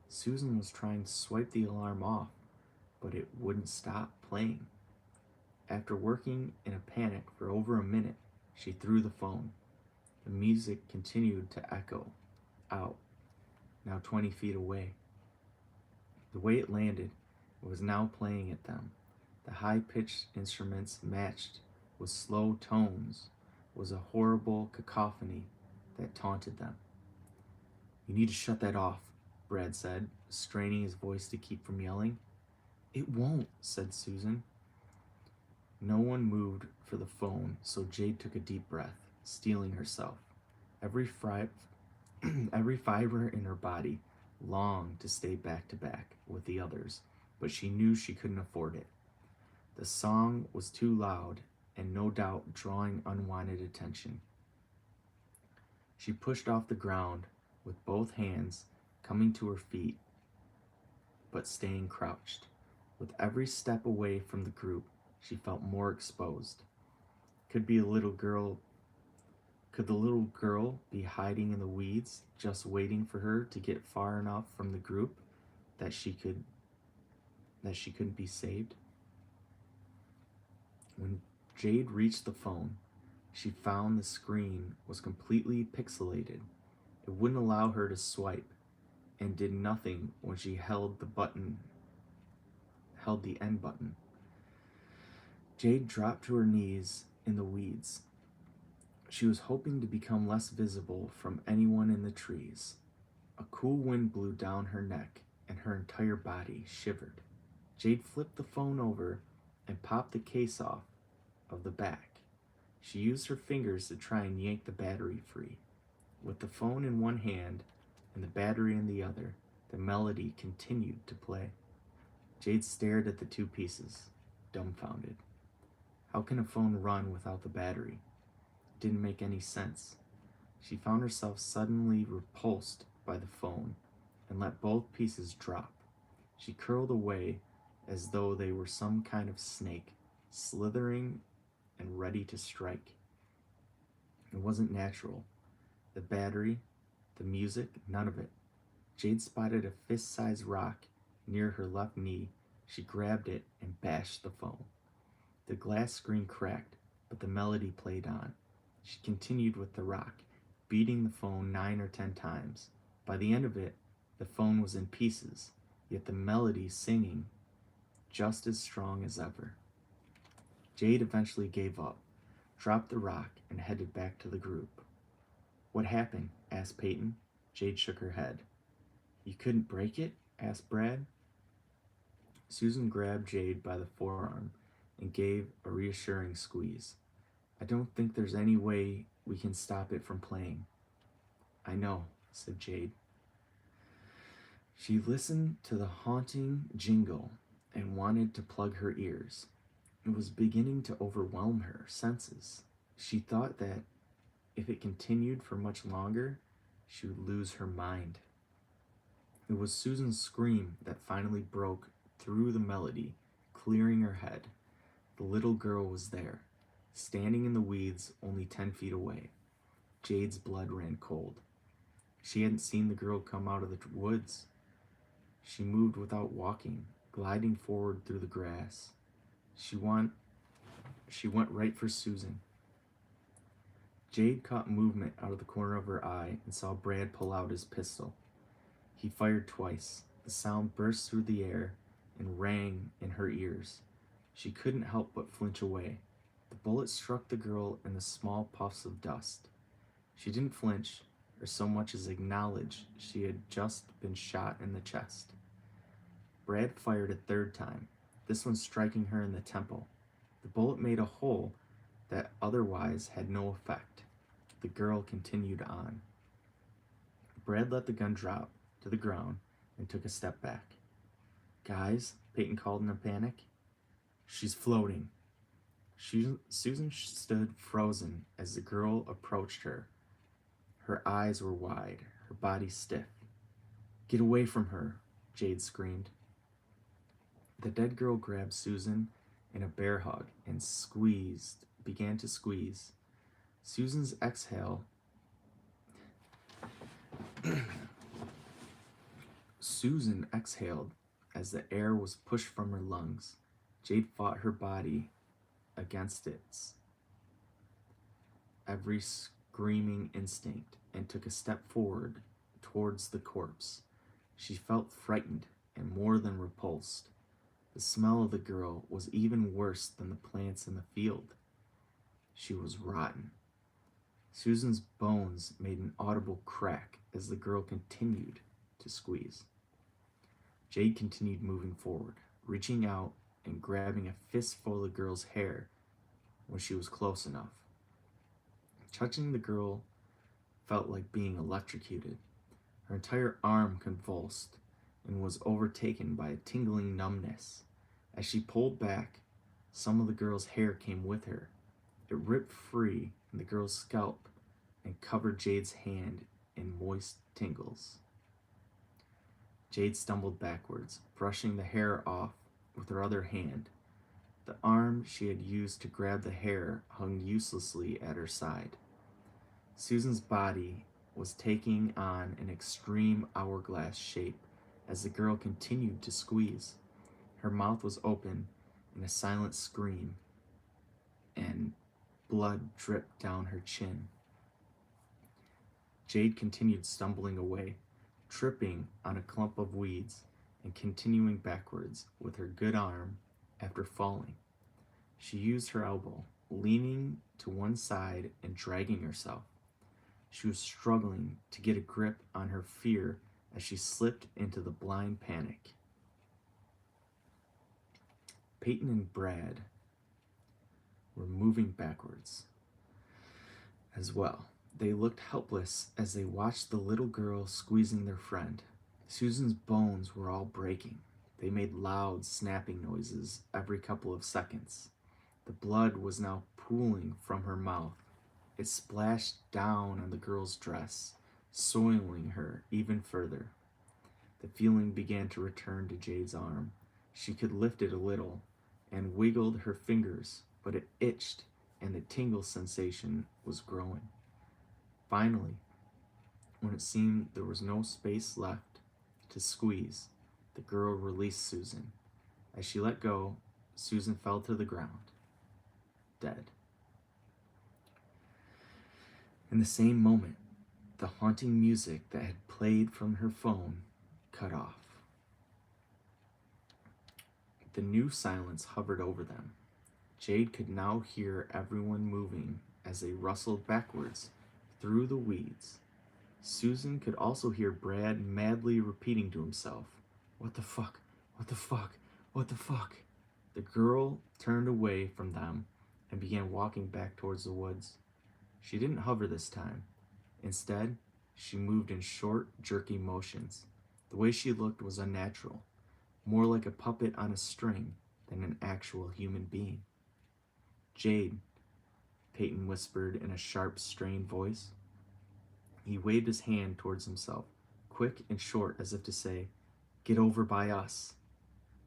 Susan was trying to swipe the alarm off, but it wouldn't stop playing. After working in a panic for over a minute, she threw the phone. The music continued to echo out, now 20 feet away. The way it landed, it was now playing at them. The high-pitched instruments matched with slow tones was a horrible cacophony that taunted them. You need to shut that off, Brad said, straining his voice to keep from yelling. It won't, said Susan. No one moved for the phone, so Jade took a deep breath, steeling herself. Every, every fiber in her body longed to stay back to back with the others, but she knew she couldn't afford it. The song was too loud and no doubt drawing unwanted attention. She pushed off the ground with both hands, coming to her feet but staying crouched. With every step away from the group, she felt more exposed. Could be a little girl Could the little girl be hiding in the weeds, just waiting for her to get far enough from the group that she couldn't be saved? When Jade reached the phone, she found the screen was completely pixelated. It wouldn't allow her to swipe and did nothing when she held the end button. Jade dropped to her knees in the weeds. She was hoping to become less visible from anyone in the trees. A cool wind blew down her neck and her entire body shivered. Jade flipped the phone over and popped the case off of the back. She used her fingers to try and yank the battery free. With the phone in one hand and the battery in the other, the melody continued to play. Jade stared at the two pieces, dumbfounded. How can a phone run without the battery? It didn't make any sense. She found herself suddenly repulsed by the phone and let both pieces drop. She curled away as though they were some kind of snake, slithering and ready to strike. It wasn't natural. The battery, the music, none of it. Jade spotted a fist-sized rock near her left knee. She grabbed it and bashed the phone. The glass screen cracked, but the melody played on. She continued with the rock, beating the phone 9 or 10 times. By the end of it, the phone was in pieces, yet the melody singing just as strong as ever. Jade eventually gave up, dropped the rock, and headed back to the group. "What happened?" asked Peyton. Jade shook her head. "You couldn't break it?" asked Brad. Susan grabbed Jade by the forearm and gave a reassuring squeeze. "I don't think there's any way we can stop it from playing." "I know," said Jade. She listened to the haunting jingle and wanted to plug her ears. It was beginning to overwhelm her senses. She thought that if it continued for much longer, she would lose her mind. It was Susan's scream that finally broke through the melody, clearing her head. The little girl was there, standing in the weeds only 10 feet away. Jade's blood ran cold. She hadn't seen the girl come out of the woods. She moved without walking, gliding forward through the grass. She went right for Susan. Jade caught movement out of the corner of her eye and saw Brad pull out his pistol. He fired twice. The sound burst through the air and rang in her ears. She couldn't help but flinch away. The bullet struck the girl in the small puffs of dust. She didn't flinch or so much as acknowledge she had just been shot in the chest. Brad fired a third time, this one striking her in the temple. The bullet made a hole that otherwise had no effect. The girl continued on. Brad let the gun drop to the ground and took a step back. "Guys," Peyton called in a panic. "She's floating." Susan stood frozen as the girl approached her. Her eyes were wide, her body stiff. "Get away from her," Jade screamed. The dead girl grabbed Susan in a bear hug and began to squeeze. Susan exhaled as the air was pushed from her lungs. Jade fought her body against its every screaming instinct and took a step forward towards the corpse. She felt frightened and more than repulsed. The smell of the girl was even worse than the plants in the field. She was rotten. Susan's bones made an audible crack as the girl continued to squeeze. Jade continued moving forward, reaching out and grabbing a fistful of the girl's hair when she was close enough. Touching the girl felt like being electrocuted. Her entire arm convulsed and was overtaken by a tingling numbness. As she pulled back, some of the girl's hair came with her. It ripped free from the girl's scalp and covered Jade's hand in moist tingles. Jade stumbled backwards, brushing the hair off with her other hand. The arm she had used to grab the hair hung uselessly at her side. Susan's body was taking on an extreme hourglass shape as the girl continued to squeeze. Her mouth was open in a silent scream, and blood dripped down her chin. Jade continued stumbling away, tripping on a clump of weeds and continuing backwards with her good arm after falling. She used her elbow, leaning to one side and dragging herself. She was struggling to get a grip on her fear as she slipped into the blind panic. Peyton and Brad were moving backwards as well. They looked helpless as they watched the little girl squeezing their friend. Susan's bones were all breaking. They made loud snapping noises every couple of seconds. The blood was now pooling from her mouth. It splashed down on the girl's dress, soiling her even further. The feeling began to return to Jade's arm. She could lift it a little and wiggled her fingers, but it itched and the tingle sensation was growing. Finally, when it seemed there was no space left to squeeze, the girl released Susan. As she let go, Susan fell to the ground, dead. In the same moment, the haunting music that had played from her phone cut off. The new silence hovered over them. Jade could now hear everyone moving as they rustled backwards through the weeds. Susan could also hear Brad madly repeating to himself, "What the fuck? What the fuck? What the fuck?" The girl turned away from them and began walking back towards the woods. She didn't hover this time. Instead, she moved in short, jerky motions. The way she looked was unnatural, more like a puppet on a string than an actual human being. "Jade," Peyton whispered in a sharp, strained voice. He waved his hand towards himself, quick and short, as if to say, "Get over by us."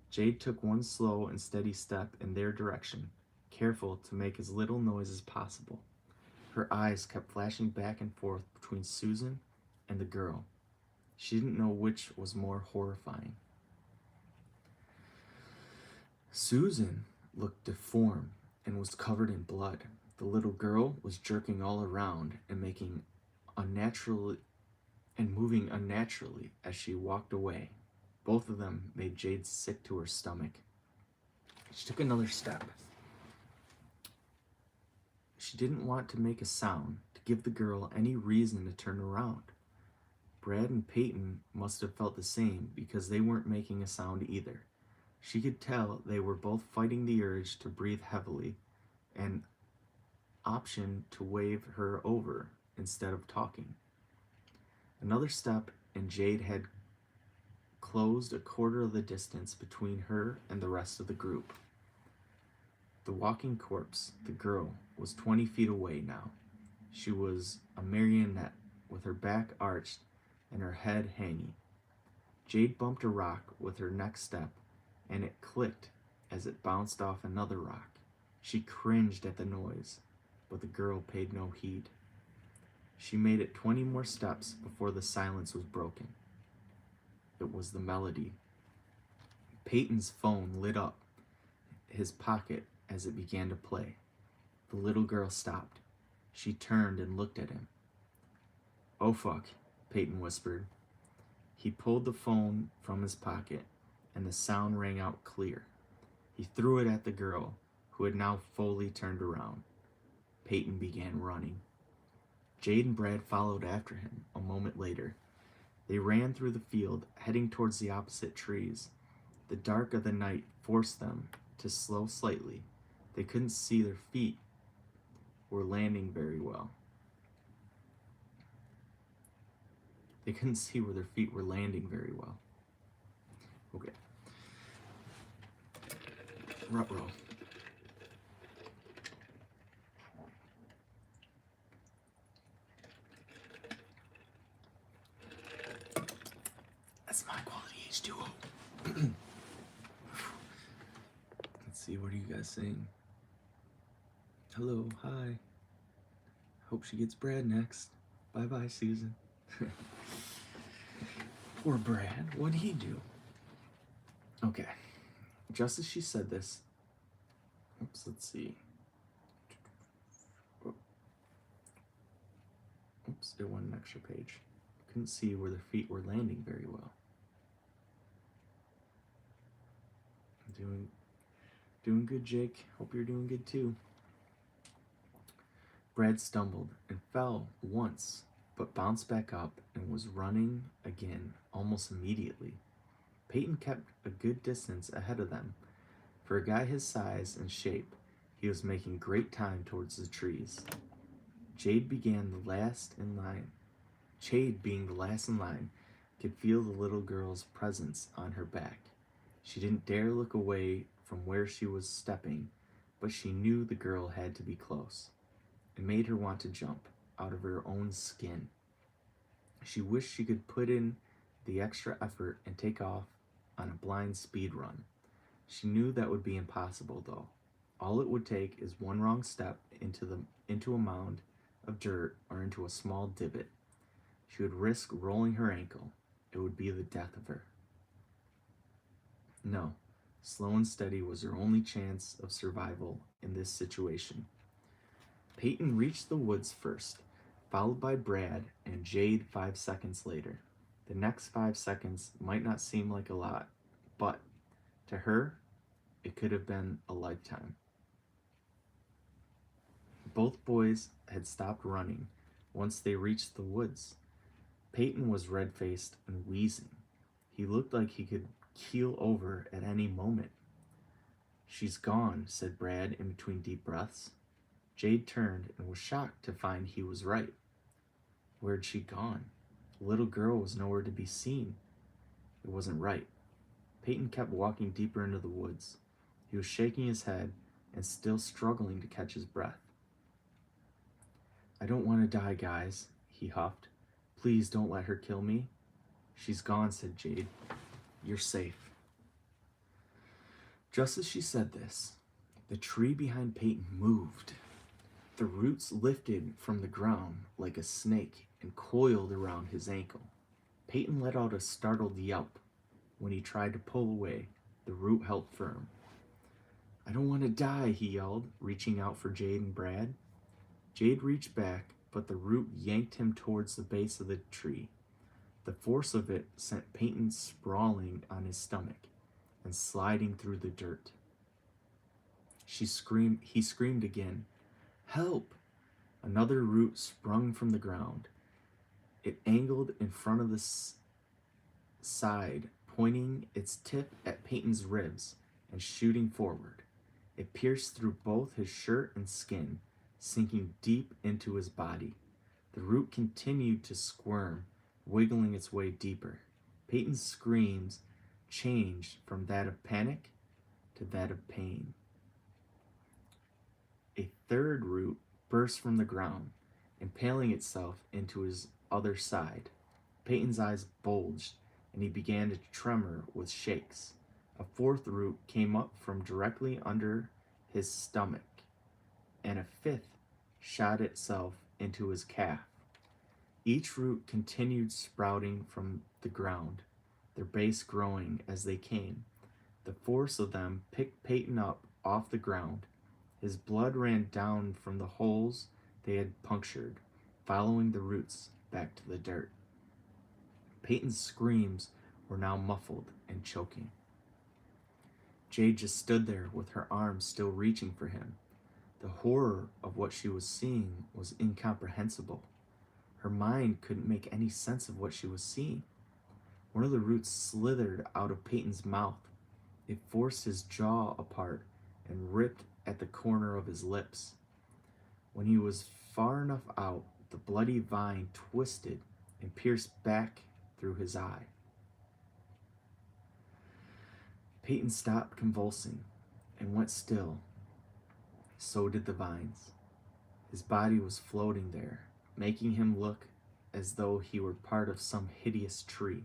Jade took one slow and steady step in their direction, careful to make as little noise as possible. Her eyes kept flashing back and forth between Susan and the girl. She didn't know which was more horrifying. Susan looked deformed and was covered in blood. The little girl was jerking all around and moving unnaturally as she walked away. Both of them made Jade sick to her stomach. She took another step. She didn't want to make a sound to give the girl any reason to turn around. Brad and Peyton must have felt the same because they weren't making a sound either. She could tell they were both fighting the urge to breathe heavily, an option to wave her over instead of talking. Another step, and Jade had closed a quarter of the distance between her and the rest of the group. The walking corpse, the girl, was 20 feet away now. She was a marionette with her back arched and her head hanging. Jade bumped a rock with her next step, and it clicked as it bounced off another rock. She cringed at the noise, but the girl paid no heed. She made it 20 more steps before the silence was broken. It was the melody. Peyton's phone lit up his pocket as it began to play. The little girl stopped. She turned and looked at him. "Oh fuck," Peyton whispered. He pulled the phone from his pocket, and the sound rang out clear. He threw it at the girl, who had now fully turned around. Peyton began running. Jade and Brad followed after him a moment later. They ran through the field, heading towards the opposite trees. The dark of the night forced them to slow slightly. They couldn't see their feet were landing very well. They couldn't see where their feet were landing very well. Okay. Ruh-roh. That's my quality H2O. Let's see, what are you guys saying? Hello, hi. Hope she gets Brad next. Bye-bye, Susan. Poor Brad, what'd he do? Okay, just as she said this, oops, let's see. Oops, it went an extra page. Couldn't see where their feet were landing very well. Doing good, Jake. Hope you're doing good too. Brad stumbled and fell once, but bounced back up and was running again almost immediately. Peyton kept a good distance ahead of them. For a guy his size and shape, he was making great time towards the trees. Jade being the last in line, could feel the little girl's presence on her back. She didn't dare look away from where she was stepping, but she knew the girl had to be close. It made her want to jump out of her own skin. She wished she could put in the extra effort and take off on a blind speed run. She knew that would be impossible, though. All it would take is one wrong step into a mound of dirt or into a small divot. She would risk rolling her ankle. It would be the death of her. No, slow and steady was her only chance of survival in this situation. Peyton reached the woods first, followed by Brad and Jade 5 seconds later. The next 5 seconds might not seem like a lot, but to her, it could have been a lifetime. Both boys had stopped running once they reached the woods. Peyton was red-faced and wheezing. He looked like he could keel over at any moment. "She's gone," said Brad in between deep breaths. Jade turned and was shocked to find he was right. Where'd she gone? The little girl was nowhere to be seen. It wasn't right. Peyton kept walking deeper into the woods. He was shaking his head and still struggling to catch his breath. "I don't want to die, guys," he huffed. "Please don't let her kill me." "She's gone," said Jade. "You're safe." Just as she said this, the tree behind Peyton moved. The roots lifted from the ground like a snake and coiled around his ankle. Peyton let out a startled yelp. When he tried to pull away, the root held firm. "I don't want to die," he yelled, reaching out for Jade and Brad. Jade reached back, but the root yanked him towards the base of the tree. The force of it sent Peyton sprawling on his stomach and sliding through the dirt. He screamed again, "Help!" Another root sprung from the ground. It angled in front of the side, pointing its tip at Peyton's ribs and shooting forward. It pierced through both his shirt and skin, sinking deep into his body. The root continued to squirm, wiggling its way deeper. Peyton's screams changed from that of panic to that of pain. A third root burst from the ground, impaling itself into his other side. Peyton's eyes bulged, and he began to tremor with shakes. A fourth root came up from directly under his stomach, and a fifth shot itself into his calf. Each root continued sprouting from the ground, their base growing as they came. The force of them picked Peyton up off the ground. His blood ran down from the holes they had punctured, following the roots back to the dirt. Peyton's screams were now muffled and choking. Jade just stood there with her arms still reaching for him. The horror of what she was seeing was incomprehensible. Her mind couldn't make any sense of what she was seeing. One of the roots slithered out of Peyton's mouth. It forced his jaw apart and ripped at the corner of his lips. When he was far enough out, the bloody vine twisted and pierced back through his eye. Peyton stopped convulsing and went still. So did the vines. His body was floating there, making him look as though he were part of some hideous tree.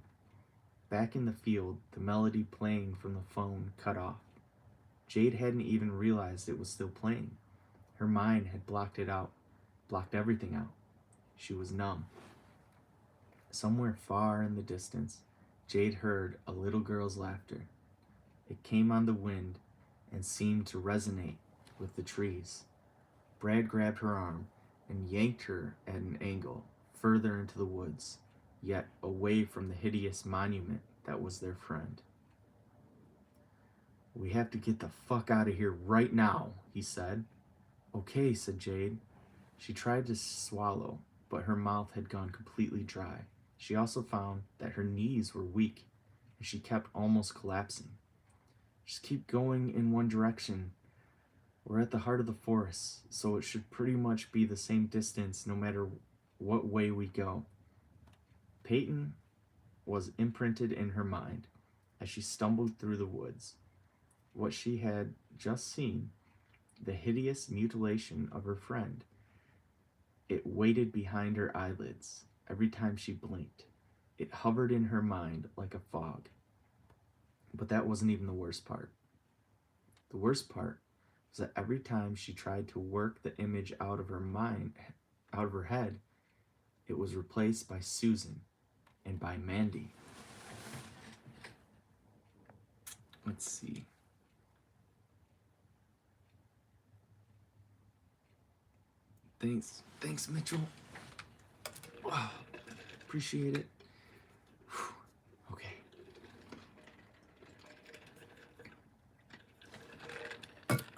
Back in the field, the melody playing from the phone cut off. Jade hadn't even realized it was still playing. Her mind had blocked it out, blocked everything out. She was numb. Somewhere far in the distance, Jade heard a little girl's laughter. It came on the wind and seemed to resonate with the trees. Brad grabbed her arm and yanked her at an angle, further into the woods, yet away from the hideous monument that was their friend. "We have to get the fuck out of here right now," he said. "Okay," said Jade. She tried to swallow, but her mouth had gone completely dry. She also found that her knees were weak, and she kept almost collapsing. "Just keep going in one direction. We're at the heart of the forest, so it should pretty much be the same distance no matter what way we go." Peyton was imprinted in her mind as she stumbled through the woods. What she had just seen, the hideous mutilation of her friend, it waited behind her eyelids every time she blinked. It hovered in her mind like a fog. But that wasn't even the worst part. The worst part was that every time she tried to work the image out of her mind, out of her head, it was replaced by Susan and by Mandy. Let's see. Thanks, Mitchell. Wow, appreciate it. Whew. Okay.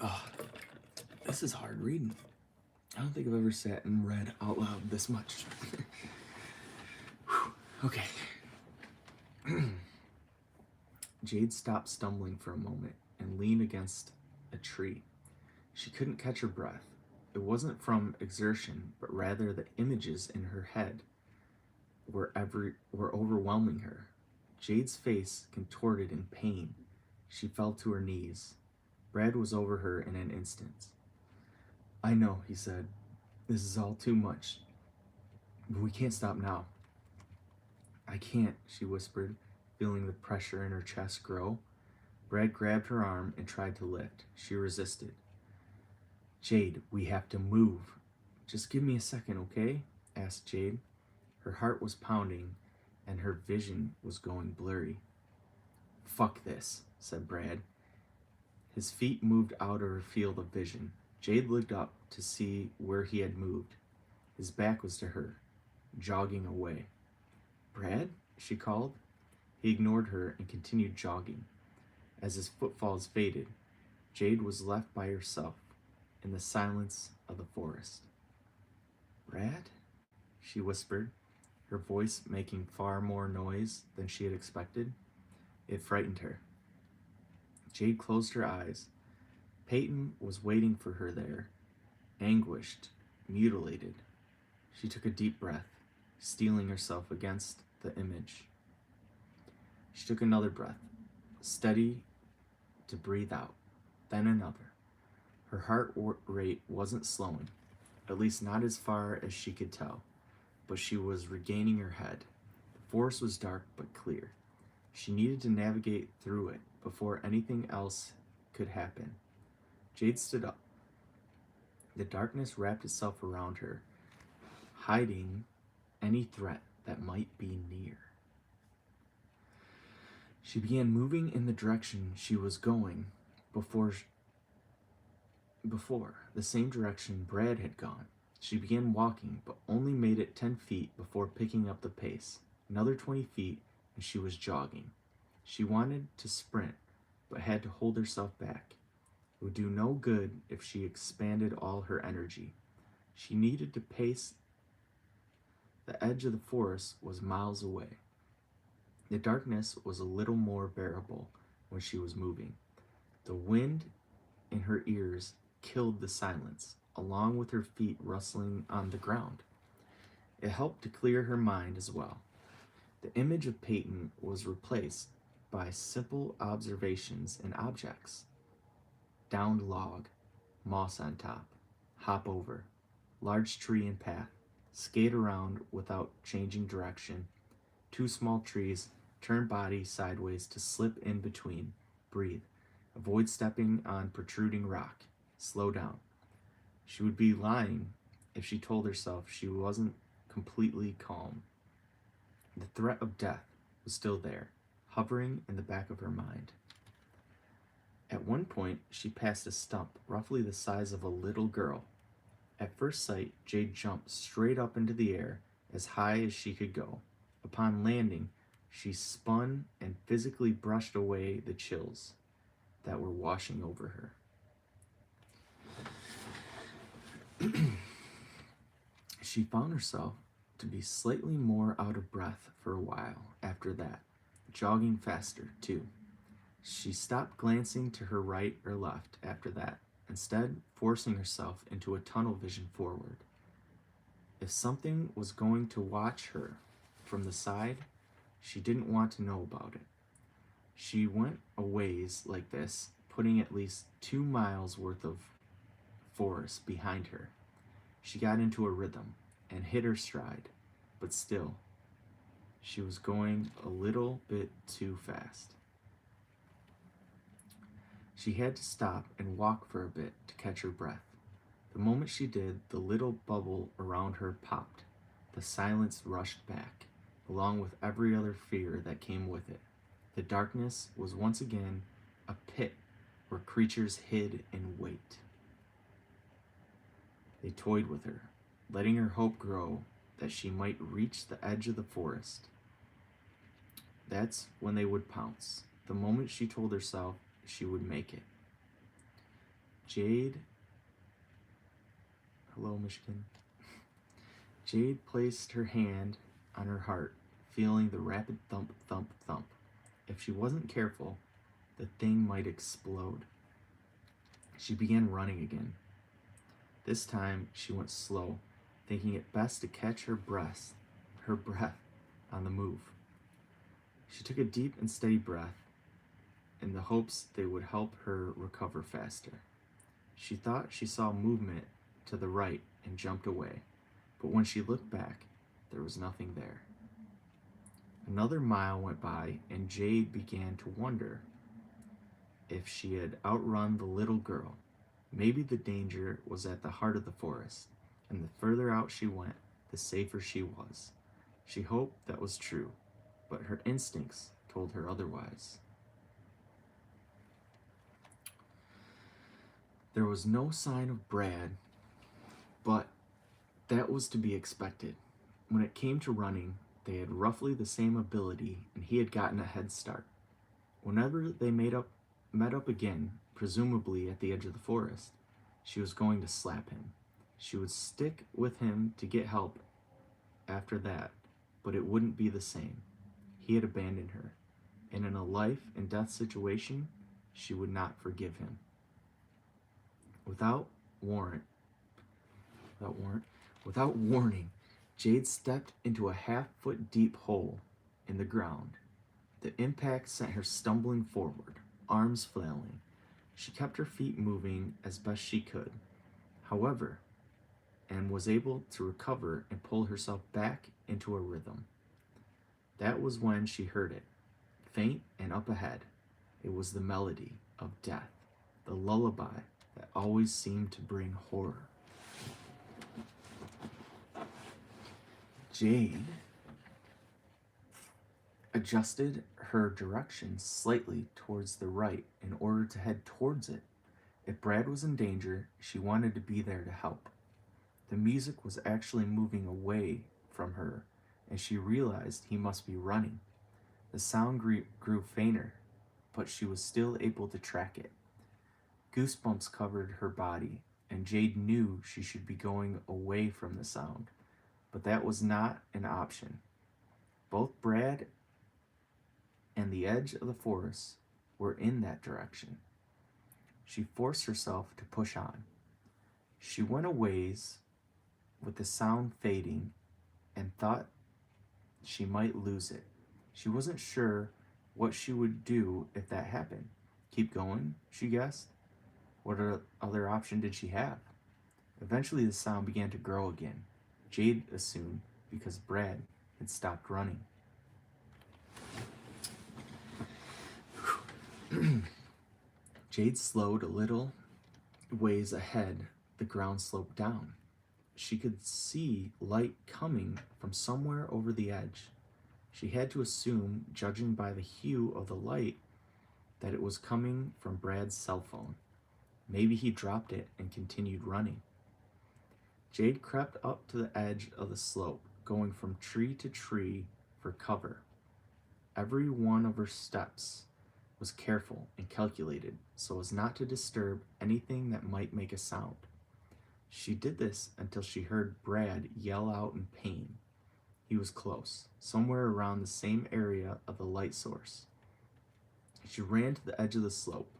Oh, this is hard reading. I don't think I've ever sat and read out loud this much. Okay. Jade stopped stumbling for a moment and leaned against a tree. She couldn't catch her breath. It wasn't from exertion, but rather the images in her head were overwhelming her. Jade's face contorted in pain. She fell to her knees. Brad was over her in an instant. "I know," he said. "This is all too much. But we can't stop now." "I can't," she whispered, feeling the pressure in her chest grow. Brad grabbed her arm and tried to lift. She resisted. "Jade, we have to move." "Just give me a second, okay?" asked Jade. Her heart was pounding and her vision was going blurry. "Fuck this," said Brad. His feet moved out of her field of vision. Jade looked up to see where he had moved. His back was to her, jogging away. "Brad?" she called. He ignored her and continued jogging. As his footfalls faded, Jade was left by herself in the silence of the forest. "Brad?" she whispered, her voice making far more noise than she had expected. It frightened her. Jade closed her eyes. Peyton was waiting for her there, anguished, mutilated. She took a deep breath, steeling herself against the image. She took another breath, steady to breathe out, then another. Her heart rate wasn't slowing, at least not as far as she could tell, but she was regaining her head. The forest was dark but clear. She needed to navigate through it before anything else could happen. Jade stood up. The darkness wrapped itself around her, hiding any threat that might be near. She began moving in the direction she was going before, the same direction Brad had gone. She began walking, but only made it 10 feet before picking up the pace. Another 20 feet, and she was jogging. She wanted to sprint, but had to hold herself back. It would do no good if she expanded all her energy. She needed to pace. The edge of the forest was miles away. The darkness was a little more bearable when she was moving. The wind in her ears killed the silence. along with her feet rustling on the ground. It helped to clear her mind as well. The image of Peyton was replaced by simple observations and objects: downed log, moss on top, hop over, large tree and path, skate around without changing direction, two small trees, turn body sideways to slip in between, breathe, avoid stepping on protruding rock, slow down. She would be lying if she told herself she wasn't completely calm. The threat of death was still there, hovering in the back of her mind. At one point, she passed a stump roughly the size of a little girl. At first sight, Jade jumped straight up into the air, as high as she could go. Upon landing, she spun and physically brushed away the chills that were washing over her. She found herself to be slightly more out of breath for a while after that, jogging faster, too. She stopped glancing to her right or left after that, instead forcing herself into a tunnel vision forward. If something was going to watch her from the side, she didn't want to know about it. She went a ways like this, putting at least 2 miles worth of forest behind her. She got into a rhythm and hit her stride, but still, she was going a little bit too fast. She had to stop and walk for a bit to catch her breath. The moment she did, the little bubble around her popped. The silence rushed back, along with every other fear that came with it. The darkness was once again a pit where creatures hid in wait. They toyed with her, letting her hope grow that she might reach the edge of the forest. That's when they would pounce, the moment she told herself she would make it. Hello, Michigan. Jade placed her hand on her heart, feeling the rapid thump, thump, thump. If she wasn't careful, the thing might explode. She began running again. This time, she went slow, thinking it best to catch her breath on the move. She took a deep and steady breath in the hopes they would help her recover faster. She thought she saw movement to the right and jumped away, but when she looked back, there was nothing there. Another mile went by, and Jade began to wonder if she had outrun the little girl. Maybe the danger was at the heart of the forest, and the further out she went, the safer she was. She hoped that was true, but her instincts told her otherwise. There was no sign of Brad, but that was to be expected. When it came to running, they had roughly the same ability, and he had gotten a head start. Whenever they met up again, presumably at the edge of the forest, she was going to slap him. She would stick with him to get help after that, but it wouldn't be the same. He had abandoned her, and in a life and death situation, she would not forgive him. Without warning, Jade stepped into a half-foot deep hole in the ground. The impact sent her stumbling forward, arms flailing. She kept her feet moving as best she could, however, and was able to recover and pull herself back into a rhythm. That was when she heard it, faint and up ahead. It was the melody of death, the lullaby that always seemed to bring horror. Jade adjusted her direction slightly towards the right in order to head towards it. If Brad was in danger, she wanted to be there to help. The music was actually moving away from her, and she realized he must be running. The sound grew fainter, but she was still able to track it. Goosebumps covered her body, and Jade knew she should be going away from the sound, but that was not an option. Both Brad and the edge of the forest were in that direction. She forced herself to push on. She went a ways with the sound fading and thought she might lose it. She wasn't sure what she would do if that happened. Keep going, she guessed. What other option did she have? Eventually, the sound began to grow again. Jade assumed because Brad had stopped running. Jade slowed a little ways ahead. The ground sloped down. She could see light coming from somewhere over the edge. She had to assume, judging by the hue of the light, that it was coming from Brad's cell phone. Maybe he dropped it and continued running. Jade crept up to the edge of the slope, going from tree to tree for cover. Every one of her steps was careful and calculated so as not to disturb anything that might make a sound. She did this until she heard Brad yell out in pain. He was close, somewhere around the same area of the light source. She ran to the edge of the slope,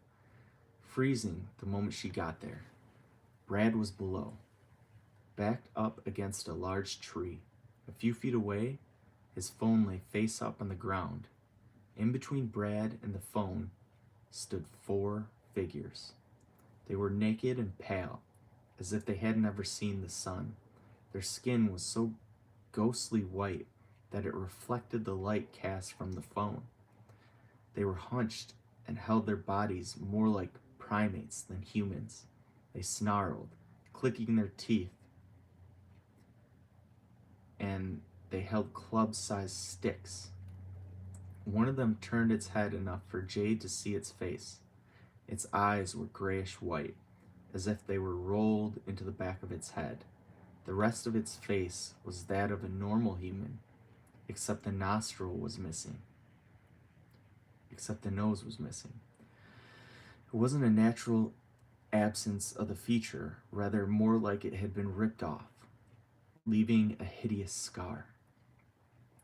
freezing the moment she got there. Brad was below, backed up against a large tree. A few feet away, his phone lay face up on the ground. In between Brad and the phone stood 4 figures. They were naked and pale, as if they had never seen the sun. Their skin was so ghostly white that it reflected the light cast from the phone. They were hunched and held their bodies more like primates than humans. They snarled, clicking their teeth, and they held club-sized sticks. One of them turned its head enough for Jade to see its face. Its eyes were grayish white, as if they were rolled into the back of its head. The rest of its face was that of a normal human, except the nostril was missing. Except the nose was missing. It wasn't a natural absence of the feature, rather more like it had been ripped off, leaving a hideous scar.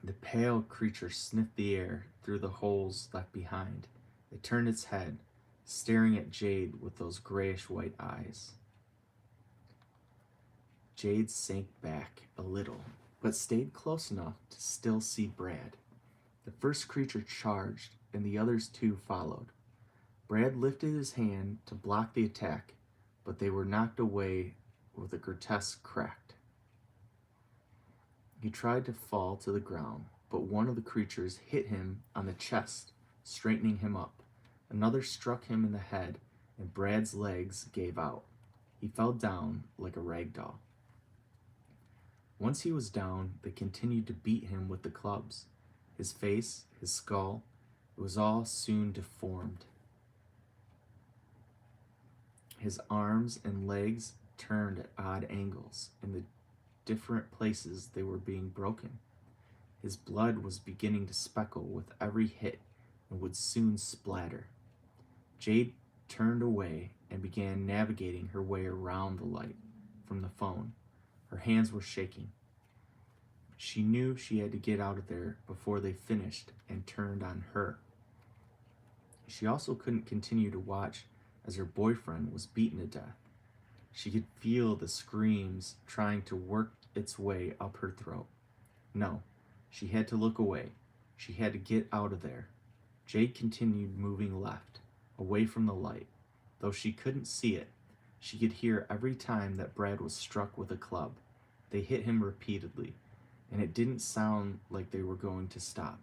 The pale creature sniffed the air through the holes left behind. It turned its head, staring at Jade with those grayish-white eyes. Jade sank back a little, but stayed close enough to still see Brad. The first creature charged, and the others 2 followed. Brad lifted his hand to block the attack, but they were knocked away with a grotesque crack. He tried to fall to the ground, but one of the creatures hit him on the chest, straightening him up. Another struck him in the head, and Brad's legs gave out. He fell down like a rag doll. Once he was down, they continued to beat him with the clubs. His face, his skull, it was all soon deformed. His arms and legs turned at odd angles in the different places they were being broken. His blood was beginning to speckle with every hit and would soon splatter. Jade turned away and began navigating her way around the light from the phone. Her hands were shaking. She knew she had to get out of there before they finished and turned on her. She also couldn't continue to watch as her boyfriend was beaten to death. She could feel the screams trying to work its way up her throat. No, she had to look away. She had to get out of there. Jade continued moving left, away from the light. Though she couldn't see it, she could hear every time that Brad was struck with a club. They hit him repeatedly, and it didn't sound like they were going to stop.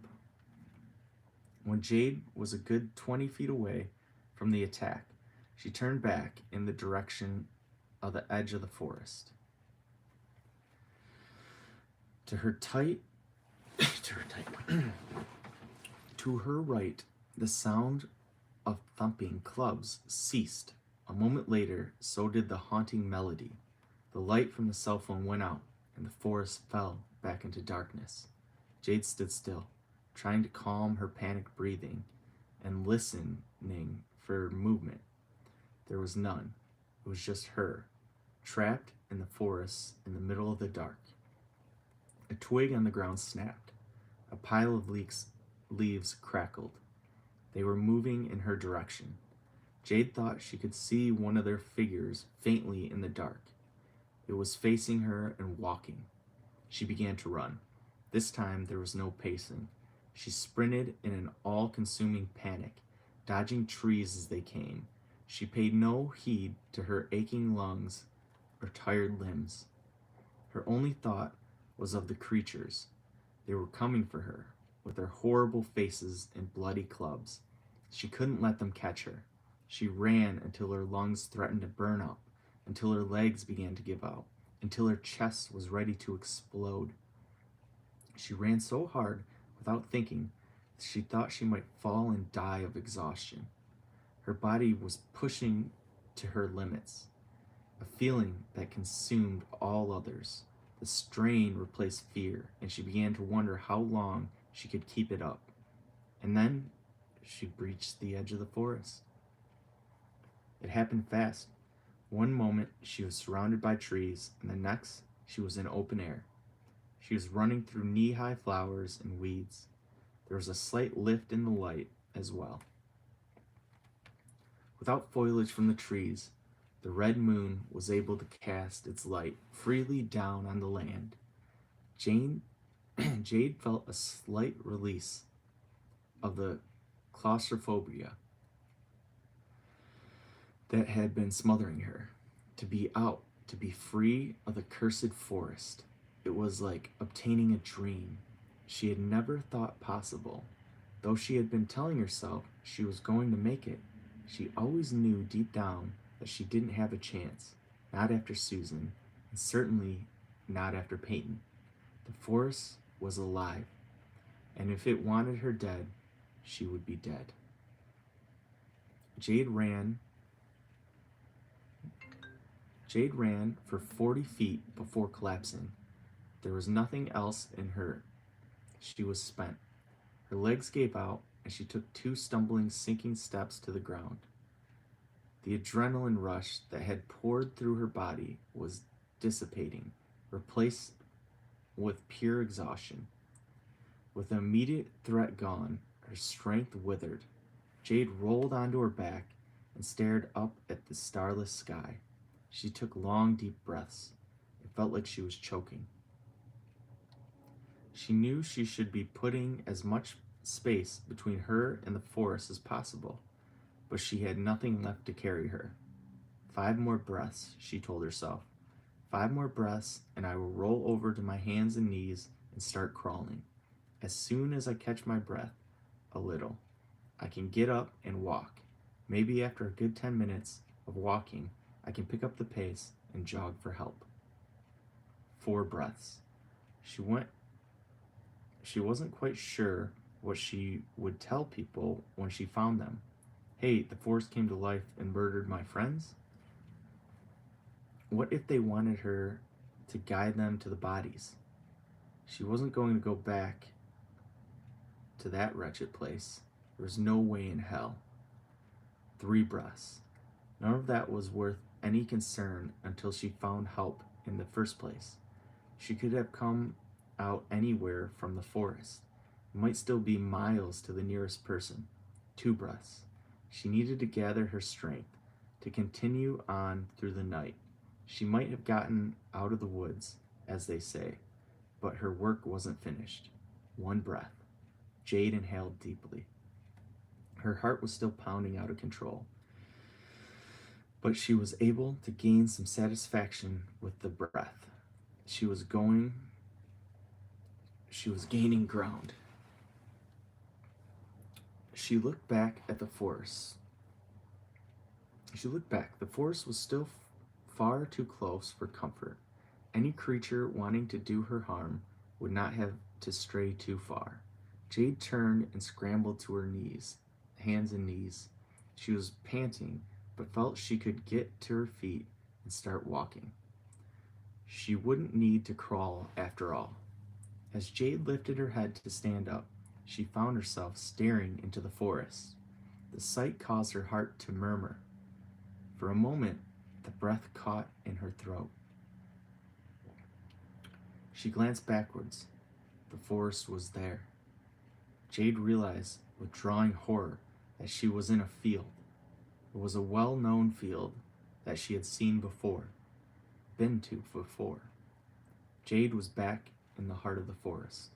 When Jade was a good 20 feet away from the attack, she turned back in the direction of the edge of the forest. To her right, the sound of thumping clubs ceased. A moment later, so did the haunting melody. The light from the cell phone went out, and the forest fell back into darkness. Jade stood still, trying to calm her panicked breathing and listening for movement. There was none. It was just her, trapped in the forest in the middle of the dark. A twig on the ground snapped. A pile of leaves crackled. They were moving in her direction. Jade thought she could see one of their figures faintly in the dark. It was facing her and walking. She began to run. This time there was no pacing. She sprinted in an all consuming panic, dodging trees as they came. She paid no heed to her aching lungs or tired limbs. Her only thought was of the creatures. They were coming for her, with their horrible faces and bloody clubs. She couldn't let them catch her. She ran until her lungs threatened to burn up, until her legs began to give out, until her chest was ready to explode. She ran so hard, without thinking, that she thought she might fall and die of exhaustion. Her body was pushing to her limits, a feeling that consumed all others. The strain replaced fear, and she began to wonder how long she could keep it up. And then she reached the edge of the forest. It happened fast. One moment she was surrounded by trees, and the next she was in open air. She was running through knee-high flowers and weeds. There was a slight lift in the light as well. Without foliage from the trees, the red moon was able to cast its light freely down on the land. Jade felt a slight release of the claustrophobia that had been smothering her. To be out, to be free of the cursed forest. It was like obtaining a dream she had never thought possible. Though she had been telling herself she was going to make it, she always knew deep down that she didn't have a chance, not after Susan, and certainly not after Peyton. The forest was alive, and if it wanted her dead, she would be dead. Jade ran for 40 feet before collapsing. There was nothing else in her. She was spent. Her legs gave out, and she took 2 stumbling, sinking steps to the ground. The adrenaline rush that had poured through her body was dissipating, replaced with pure exhaustion. With the immediate threat gone, her strength withered. Jade rolled onto her back and stared up at the starless sky. She took long, deep breaths. It felt like she was choking. She knew she should be putting as much space between her and the forest as possible, but she had nothing left to carry her. 5 more breaths, she told herself. 5 more breaths, and I will roll over to my hands and knees and start crawling. As soon as I catch my breath a little, I can get up and walk. Maybe after a good 10 minutes of walking, I can pick up the pace and jog for help. 4 breaths. She wasn't quite sure what she would tell people when she found them. Hey, the forest came to life and murdered my friends? What if they wanted her to guide them to the bodies? She wasn't going to go back to that wretched place. There was no way in hell. 3 breaths. None of that was worth any concern until she found help in the first place. She could have come out anywhere from the forest. It might still be miles to the nearest person. 2 breaths. She needed to gather her strength to continue on through the night. She might have gotten out of the woods, as they say, but her work wasn't finished. 1 breath. Jade inhaled deeply. Her heart was still pounding out of control, but she was able to gain some satisfaction with the breath. She was gaining ground. She looked back at the forest. The forest was still far too close for comfort. Any creature wanting to do her harm would not have to stray too far. Jade turned and scrambled to her knees, hands and knees. She was panting, but felt she could get to her feet and start walking. She wouldn't need to crawl after all. As Jade lifted her head to stand up, she found herself staring into the forest. The sight caused her heart to murmur. For a moment, the breath caught in her throat. She glanced backwards. The forest was there. Jade realized with drawing horror that she was in a field. It was a well-known field that she had seen before. been to before. Jade was back in the heart of the forest.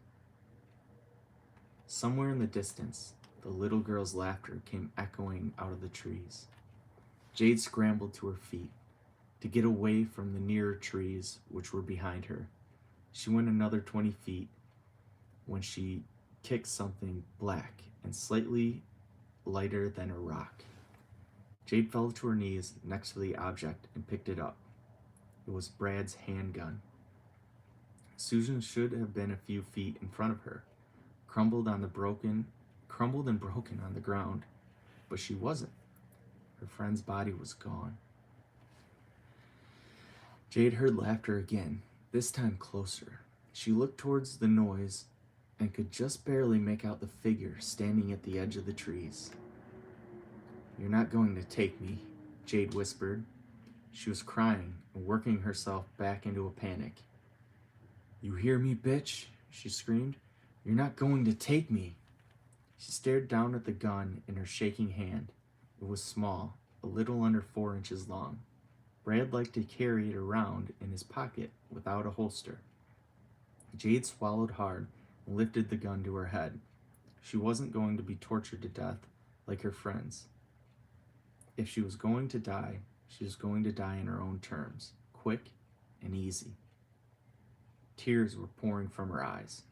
Somewhere in the distance, the little girl's laughter came echoing out of the trees. Jade scrambled to her feet to get away from the nearer trees which were behind her. She went another 20 feet when she kicked something black and slightly lighter than a rock. Jade fell to her knees next to the object and picked it up. It was Brad's handgun. Susan should have been a few feet in front of her, crumbled and broken on the ground, but she wasn't. Her friend's body was gone. Jade heard laughter again, this time closer. She looked towards the noise and could just barely make out the figure standing at the edge of the trees. "You're not going to take me," Jade whispered. She was crying and working herself back into a panic. "You hear me, bitch?" she screamed. "You're not going to take me." She stared down at the gun in her shaking hand. It was small, a little under 4 inches long. Brad liked to carry it around in his pocket without a holster. Jade swallowed hard and lifted the gun to her head. She wasn't going to be tortured to death like her friends. If she was going to die, she was going to die in her own terms, quick and easy. Tears were pouring from her eyes,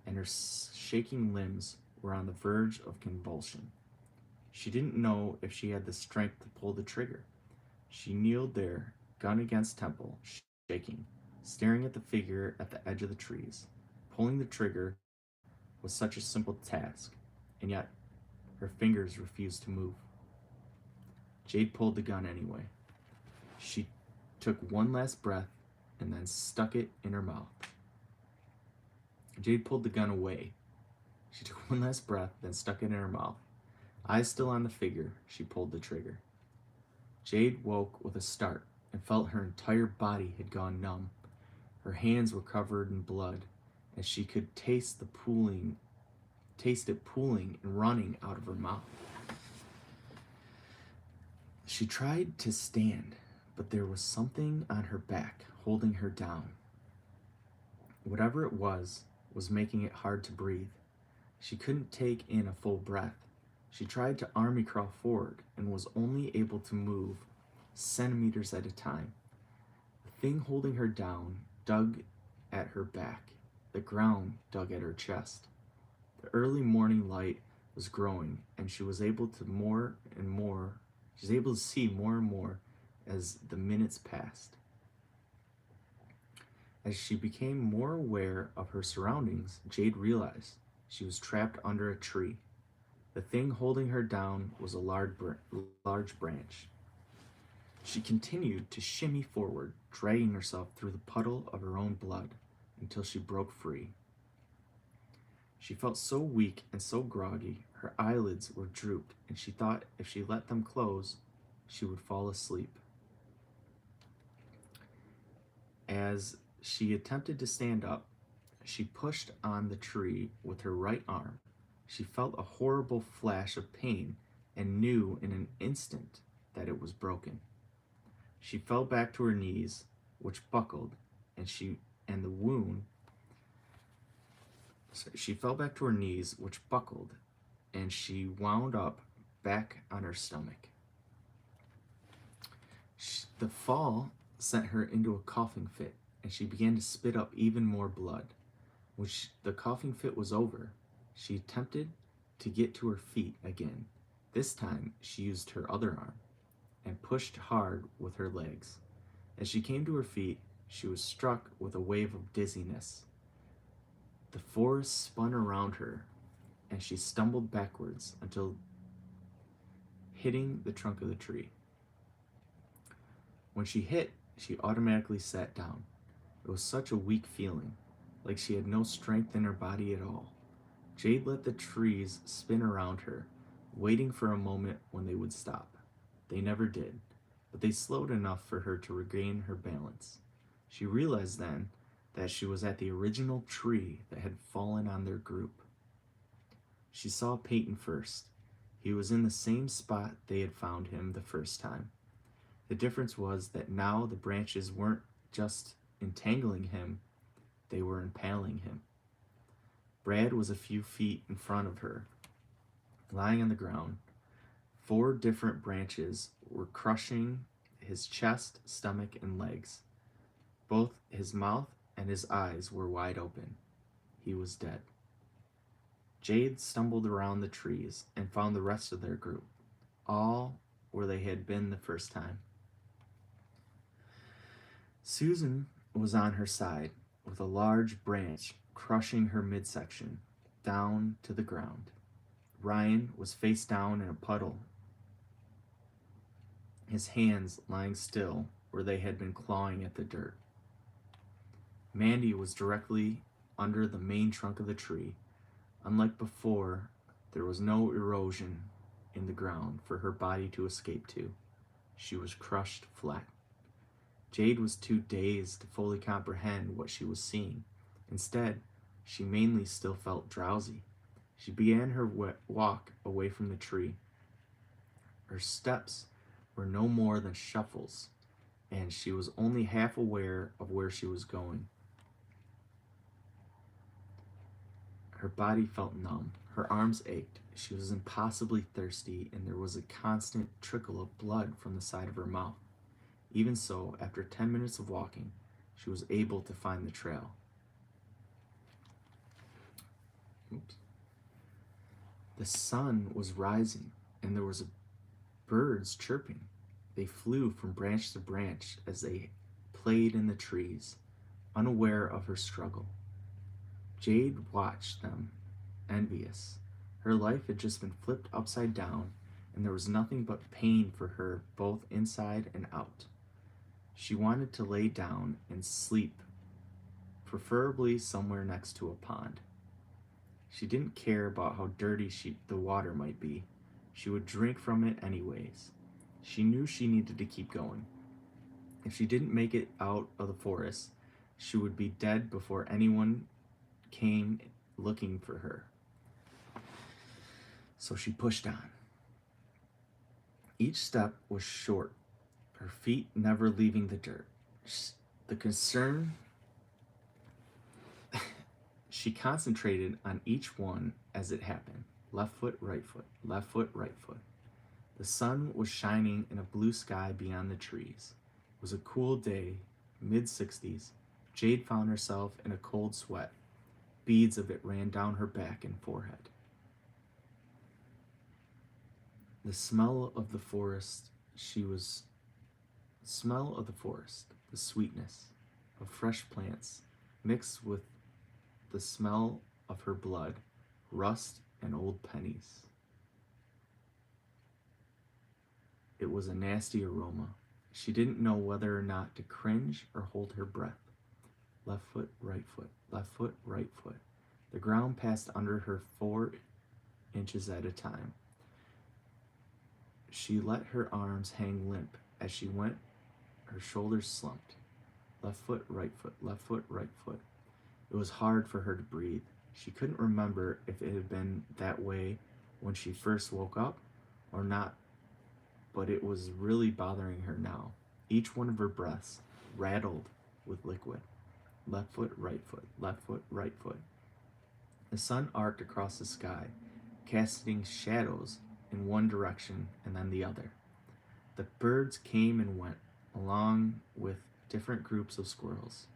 and her shaking limbs were on the verge of convulsion. She didn't know if she had the strength to pull the trigger. She kneeled there, gun against temple, shaking, staring at the figure at the edge of the trees. Pulling the trigger was such a simple task, and yet her fingers refused to move. Jade pulled the gun anyway. She took one last breath and then stuck it in her mouth. Jade pulled the gun away. She took one last breath, then stuck it in her mouth. Eyes still on the figure, she pulled the trigger. Jade woke with a start and felt her entire body had gone numb. Her hands were covered in blood, and she could taste it pooling and running out of her mouth. She tried to stand, but there was something on her back holding her down. Whatever it was making it hard to breathe. She couldn't take in a full breath. She tried to army crawl forward and was only able to move centimeters at a time. The thing holding her down dug at her back. The ground dug at her chest. The early morning light was growing, and she was able to see more and more as the minutes passed. As she became more aware of her surroundings, Jade realized she was trapped under a tree. The thing holding her down was a large branch. She continued to shimmy forward, dragging herself through the puddle of her own blood until she broke free. She felt so weak and so groggy, her eyelids were drooped, and she thought if she let them close, she would fall asleep. As she attempted to stand up, she pushed on the tree with her right arm. She felt a horrible flash of pain and knew in an instant that it was broken. She fell back to her knees, which buckled, She fell back to her knees, which buckled, and she wound up back on her stomach. The fall sent her into a coughing fit, and she began to spit up even more blood. When the coughing fit was over, she attempted to get to her feet again. This time, she used her other arm and pushed hard with her legs. As she came to her feet, she was struck with a wave of dizziness. The forest spun around her, and she stumbled backwards until hitting the trunk of the tree. When she hit, she automatically sat down. It was such a weak feeling, like she had no strength in her body at all. Jade let the trees spin around her, waiting for a moment when they would stop. They never did, but they slowed enough for her to regain her balance. She realized then that she was at the original tree that had fallen on their group. She saw Peyton first. He was in the same spot they had found him the first time. The difference was that now the branches weren't just entangling him, they were impaling him. Brad was a few feet in front of her, lying on the ground. 4 different branches were crushing his chest, stomach, and legs. Both his mouth and his eyes were wide open. He was dead. Jade stumbled around the trees and found the rest of their group, all where they had been the first time. Susan was on her side, with a large branch crushing her midsection down to the ground. Ryan was face down in a puddle, his hands lying still where they had been clawing at the dirt. Mandy was directly under the main trunk of the tree. Unlike before, there was no erosion in the ground for her body to escape to. She was crushed flat. Jade was too dazed to fully comprehend what she was seeing. Instead, she mainly still felt drowsy. She began her walk away from the tree. Her steps were no more than shuffles, and she was only half aware of where she was going. Her body felt numb. Her arms ached. She was impossibly thirsty, and there was a constant trickle of blood from the side of her mouth. Even so, after 10 minutes of walking, she was able to find the trail. Oops. The sun was rising, and there was birds chirping. They flew from branch to branch as they played in the trees, unaware of her struggle. Jade watched them, envious. Her life had just been flipped upside down, and there was nothing but pain for her both inside and out. She wanted to lay down and sleep, preferably somewhere next to a pond. She didn't care about how dirty the water might be. She would drink from it anyways. She knew she needed to keep going. If she didn't make it out of the forest, she would be dead before anyone came looking for her. So she pushed on. Each step was short, her feet never leaving the dirt. The concern, she concentrated on each one as it happened. Left foot, right foot, left foot, right foot. The sun was shining in a blue sky beyond the trees. It was a cool day, mid-60s. Jade found herself in a cold sweat. Beads of it ran down her back and forehead. The smell of the forest, the sweetness of fresh plants mixed with the smell of her blood, rust, and old pennies. It was a nasty aroma. She didn't know whether or not to cringe or hold her breath. Left foot, right foot, left foot, right foot. The ground passed under her 4 inches at a time. She let her arms hang limp as she went, her shoulders slumped. Left foot, right foot, left foot, right foot. It was hard for her to breathe. She couldn't remember if it had been that way when she first woke up or not, but it was really bothering her now. Each one of her breaths rattled with liquid. Left foot, right foot, left foot, right foot. The sun arced across the sky, casting shadows in one direction and then the other. The birds came and went, along with different groups of squirrels.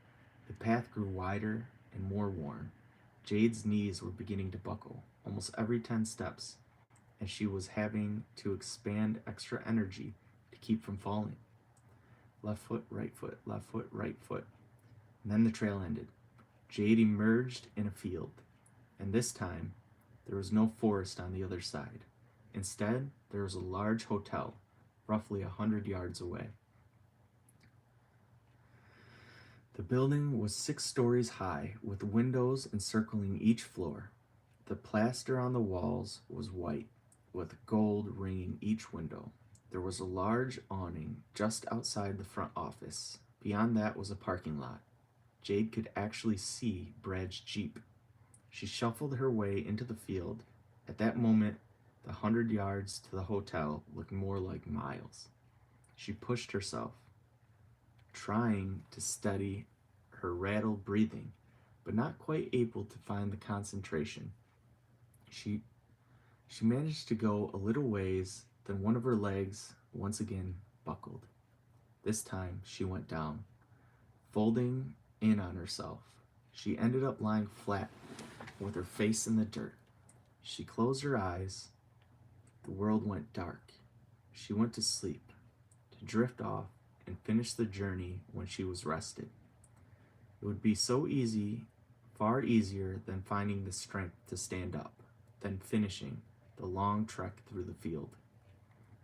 The path grew wider and more worn. Jade's knees were beginning to buckle almost every 10 steps, and she was having to expend extra energy to keep from falling. Left foot, right foot, left foot, right foot. And then the trail ended. Jade emerged in a field, and this time there was no forest on the other side. Instead, there was a large hotel, roughly 100 yards away. The building was 6 stories high, with windows encircling each floor. The plaster on the walls was white, with gold ringing each window. There was a large awning just outside the front office. Beyond that was a parking lot. Jade could actually see Brad's Jeep. She shuffled her way into the field. At that moment, the 100 yards to the hotel looked more like miles. She pushed herself, trying to steady her rattled breathing, but not quite able to find the concentration. She she managed to go a little ways, then one of her legs once again buckled. This time she went down, folding in on herself. She ended up lying flat with her face in the dirt. She closed her eyes. The world went dark. She went to sleep, to drift off and finish the journey when she was rested. It would be so easy, far easier than finding the strength to stand up, than finishing the long trek through the field.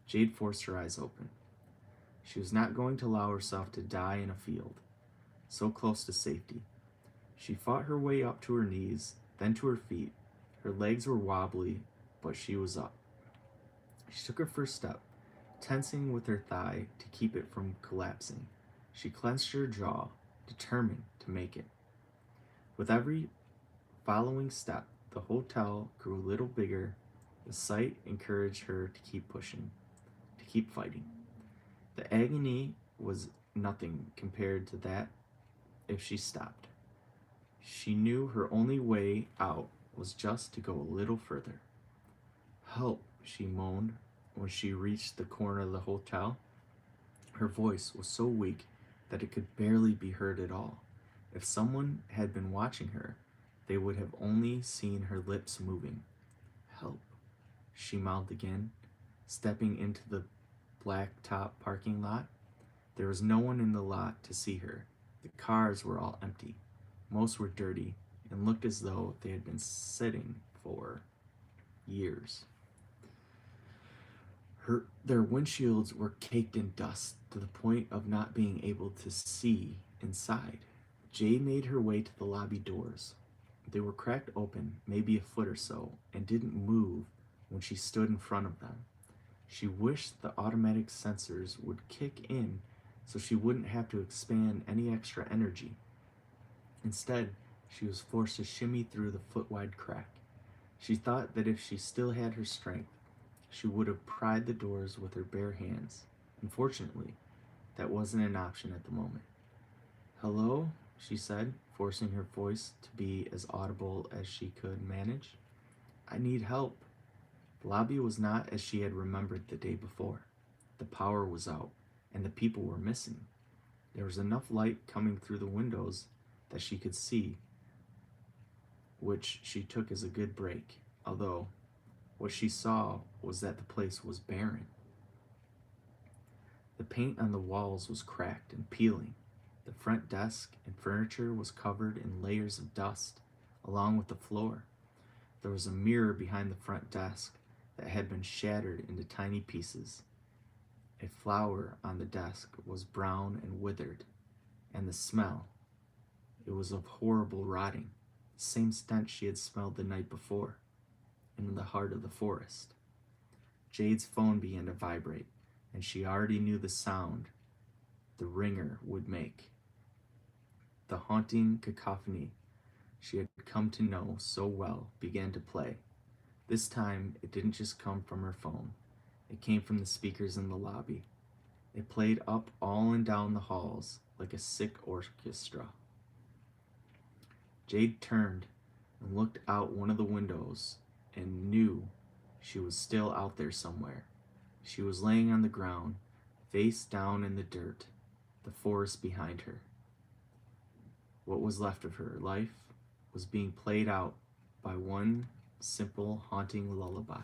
Jade forced her eyes open. She was not going to allow herself to die in a field, so close to safety. She fought her way up to her knees, then to her feet. Her legs were wobbly, but she was up. She took her first step, tensing with her thigh to keep it from collapsing. She clenched her jaw, determined to make it. With every following step, the hotel grew a little bigger. The sight encouraged her to keep pushing, to keep fighting. The agony was nothing compared to that if she stopped. She knew her only way out was just to go a little further. "Help," she moaned when she reached the corner of the hotel. Her voice was so weak that it could barely be heard at all. If someone had been watching her, they would have only seen her lips moving. "Help," she mouthed again, stepping into the blacktop parking lot. There was no one in the lot to see her. The cars were all empty. Most were dirty and looked as though they had been sitting for years. Their windshields were caked in dust to the point of not being able to see inside. Jade made her way to the lobby doors. They were cracked open, maybe a foot or so, and didn't move when she stood in front of them. She wished the automatic sensors would kick in so she wouldn't have to expend any extra energy. Instead, she was forced to shimmy through the foot-wide crack. She thought that if she still had her strength, she would have pried the doors with her bare hands. Unfortunately, that wasn't an option at the moment. "Hello?" she said, forcing her voice to be as audible as she could manage. "I need help." The lobby was not as she had remembered the day before. The power was out, and the people were missing. There was enough light coming through the windows that she could see, which she took as a good break, although what she saw was that the place was barren. The paint on the walls was cracked and peeling. The front desk and furniture was covered in layers of dust, along with the floor. There was a mirror behind the front desk that had been shattered into tiny pieces. A flower on the desk was brown and withered, and the smell, it was of horrible rotting, the same stench she had smelled the night before, in the heart of the forest. Jade's phone began to vibrate, and she already knew the sound the ringer would make. The haunting cacophony she had come to know so well began to play. This time, it didn't just come from her phone. It came from the speakers in the lobby. It played up all and down the halls like a sick orchestra. Jade turned and looked out one of the windows and knew she was still out there somewhere. She was laying on the ground, face down in the dirt, the forest behind her. What was left of her life was being played out by one simple, haunting lullaby.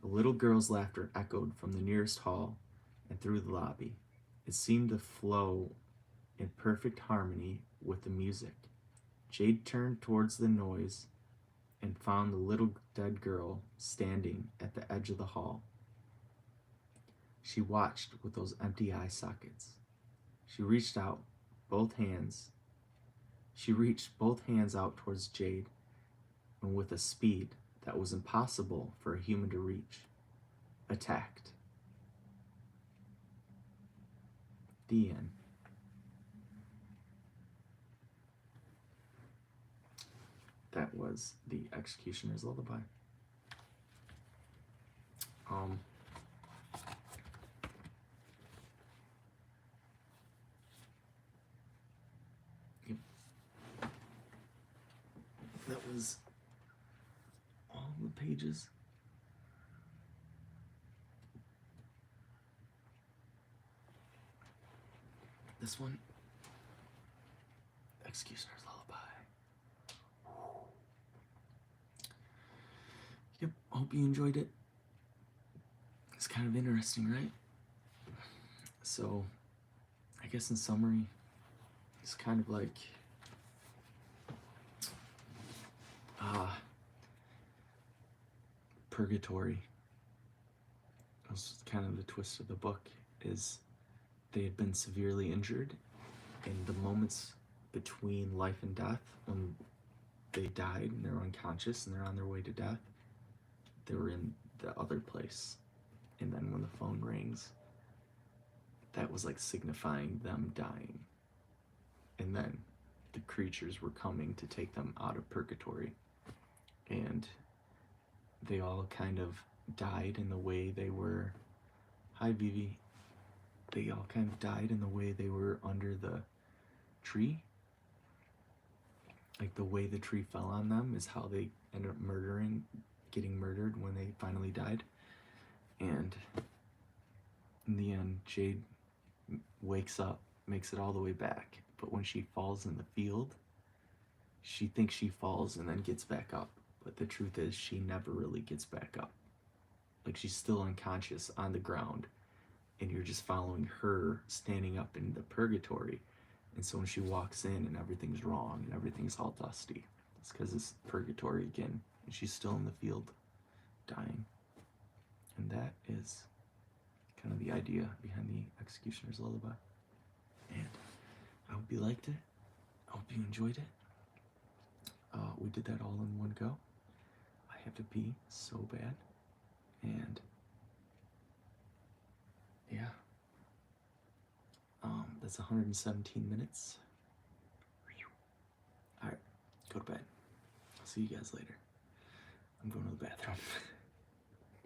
A little girl's laughter echoed from the nearest hall and through the lobby. It seemed to flow in perfect harmony with the music. Jade turned towards the noise and found the little dead girl standing at the edge of the hall. She watched with those empty eye sockets. She reached both hands out towards Jade, and with a speed that was impossible for a human to reach, attacked. The end. That was The Executioner's Lullaby. pages. This one, Executioner's Lullaby. Yep, hope you enjoyed it. It's kind of interesting, right? So, I guess in summary, it's kind of like purgatory. That was kind of the twist of the book, is they had been severely injured, and the moments between life and death, when they died and they're unconscious and they're on their way to death, they were in the other place. And then when the phone rings, that was like signifying them dying. And then the creatures were coming to take them out of purgatory. And they all kind of died in the way they were. Hi, Vivi. They all kind of died in the way they were under the tree. Like the way the tree fell on them is how they ended up getting murdered when they finally died. And in the end, Jade wakes up, makes it all the way back. But when she falls in the field, she thinks she falls and then gets back up. But the truth is, she never really gets back up. Like, she's still unconscious on the ground, and you're just following her standing up in the purgatory. And so when she walks in and everything's wrong and everything's all dusty, it's because it's purgatory again, and she's still in the field dying. And that is kind of the idea behind the Executioner's Lullaby. And I hope you liked it. I hope you enjoyed it. We did that all in one go. I have to pee so bad. And yeah. That's 117 minutes. Alright, go to bed. I'll see you guys later. I'm going to the bathroom.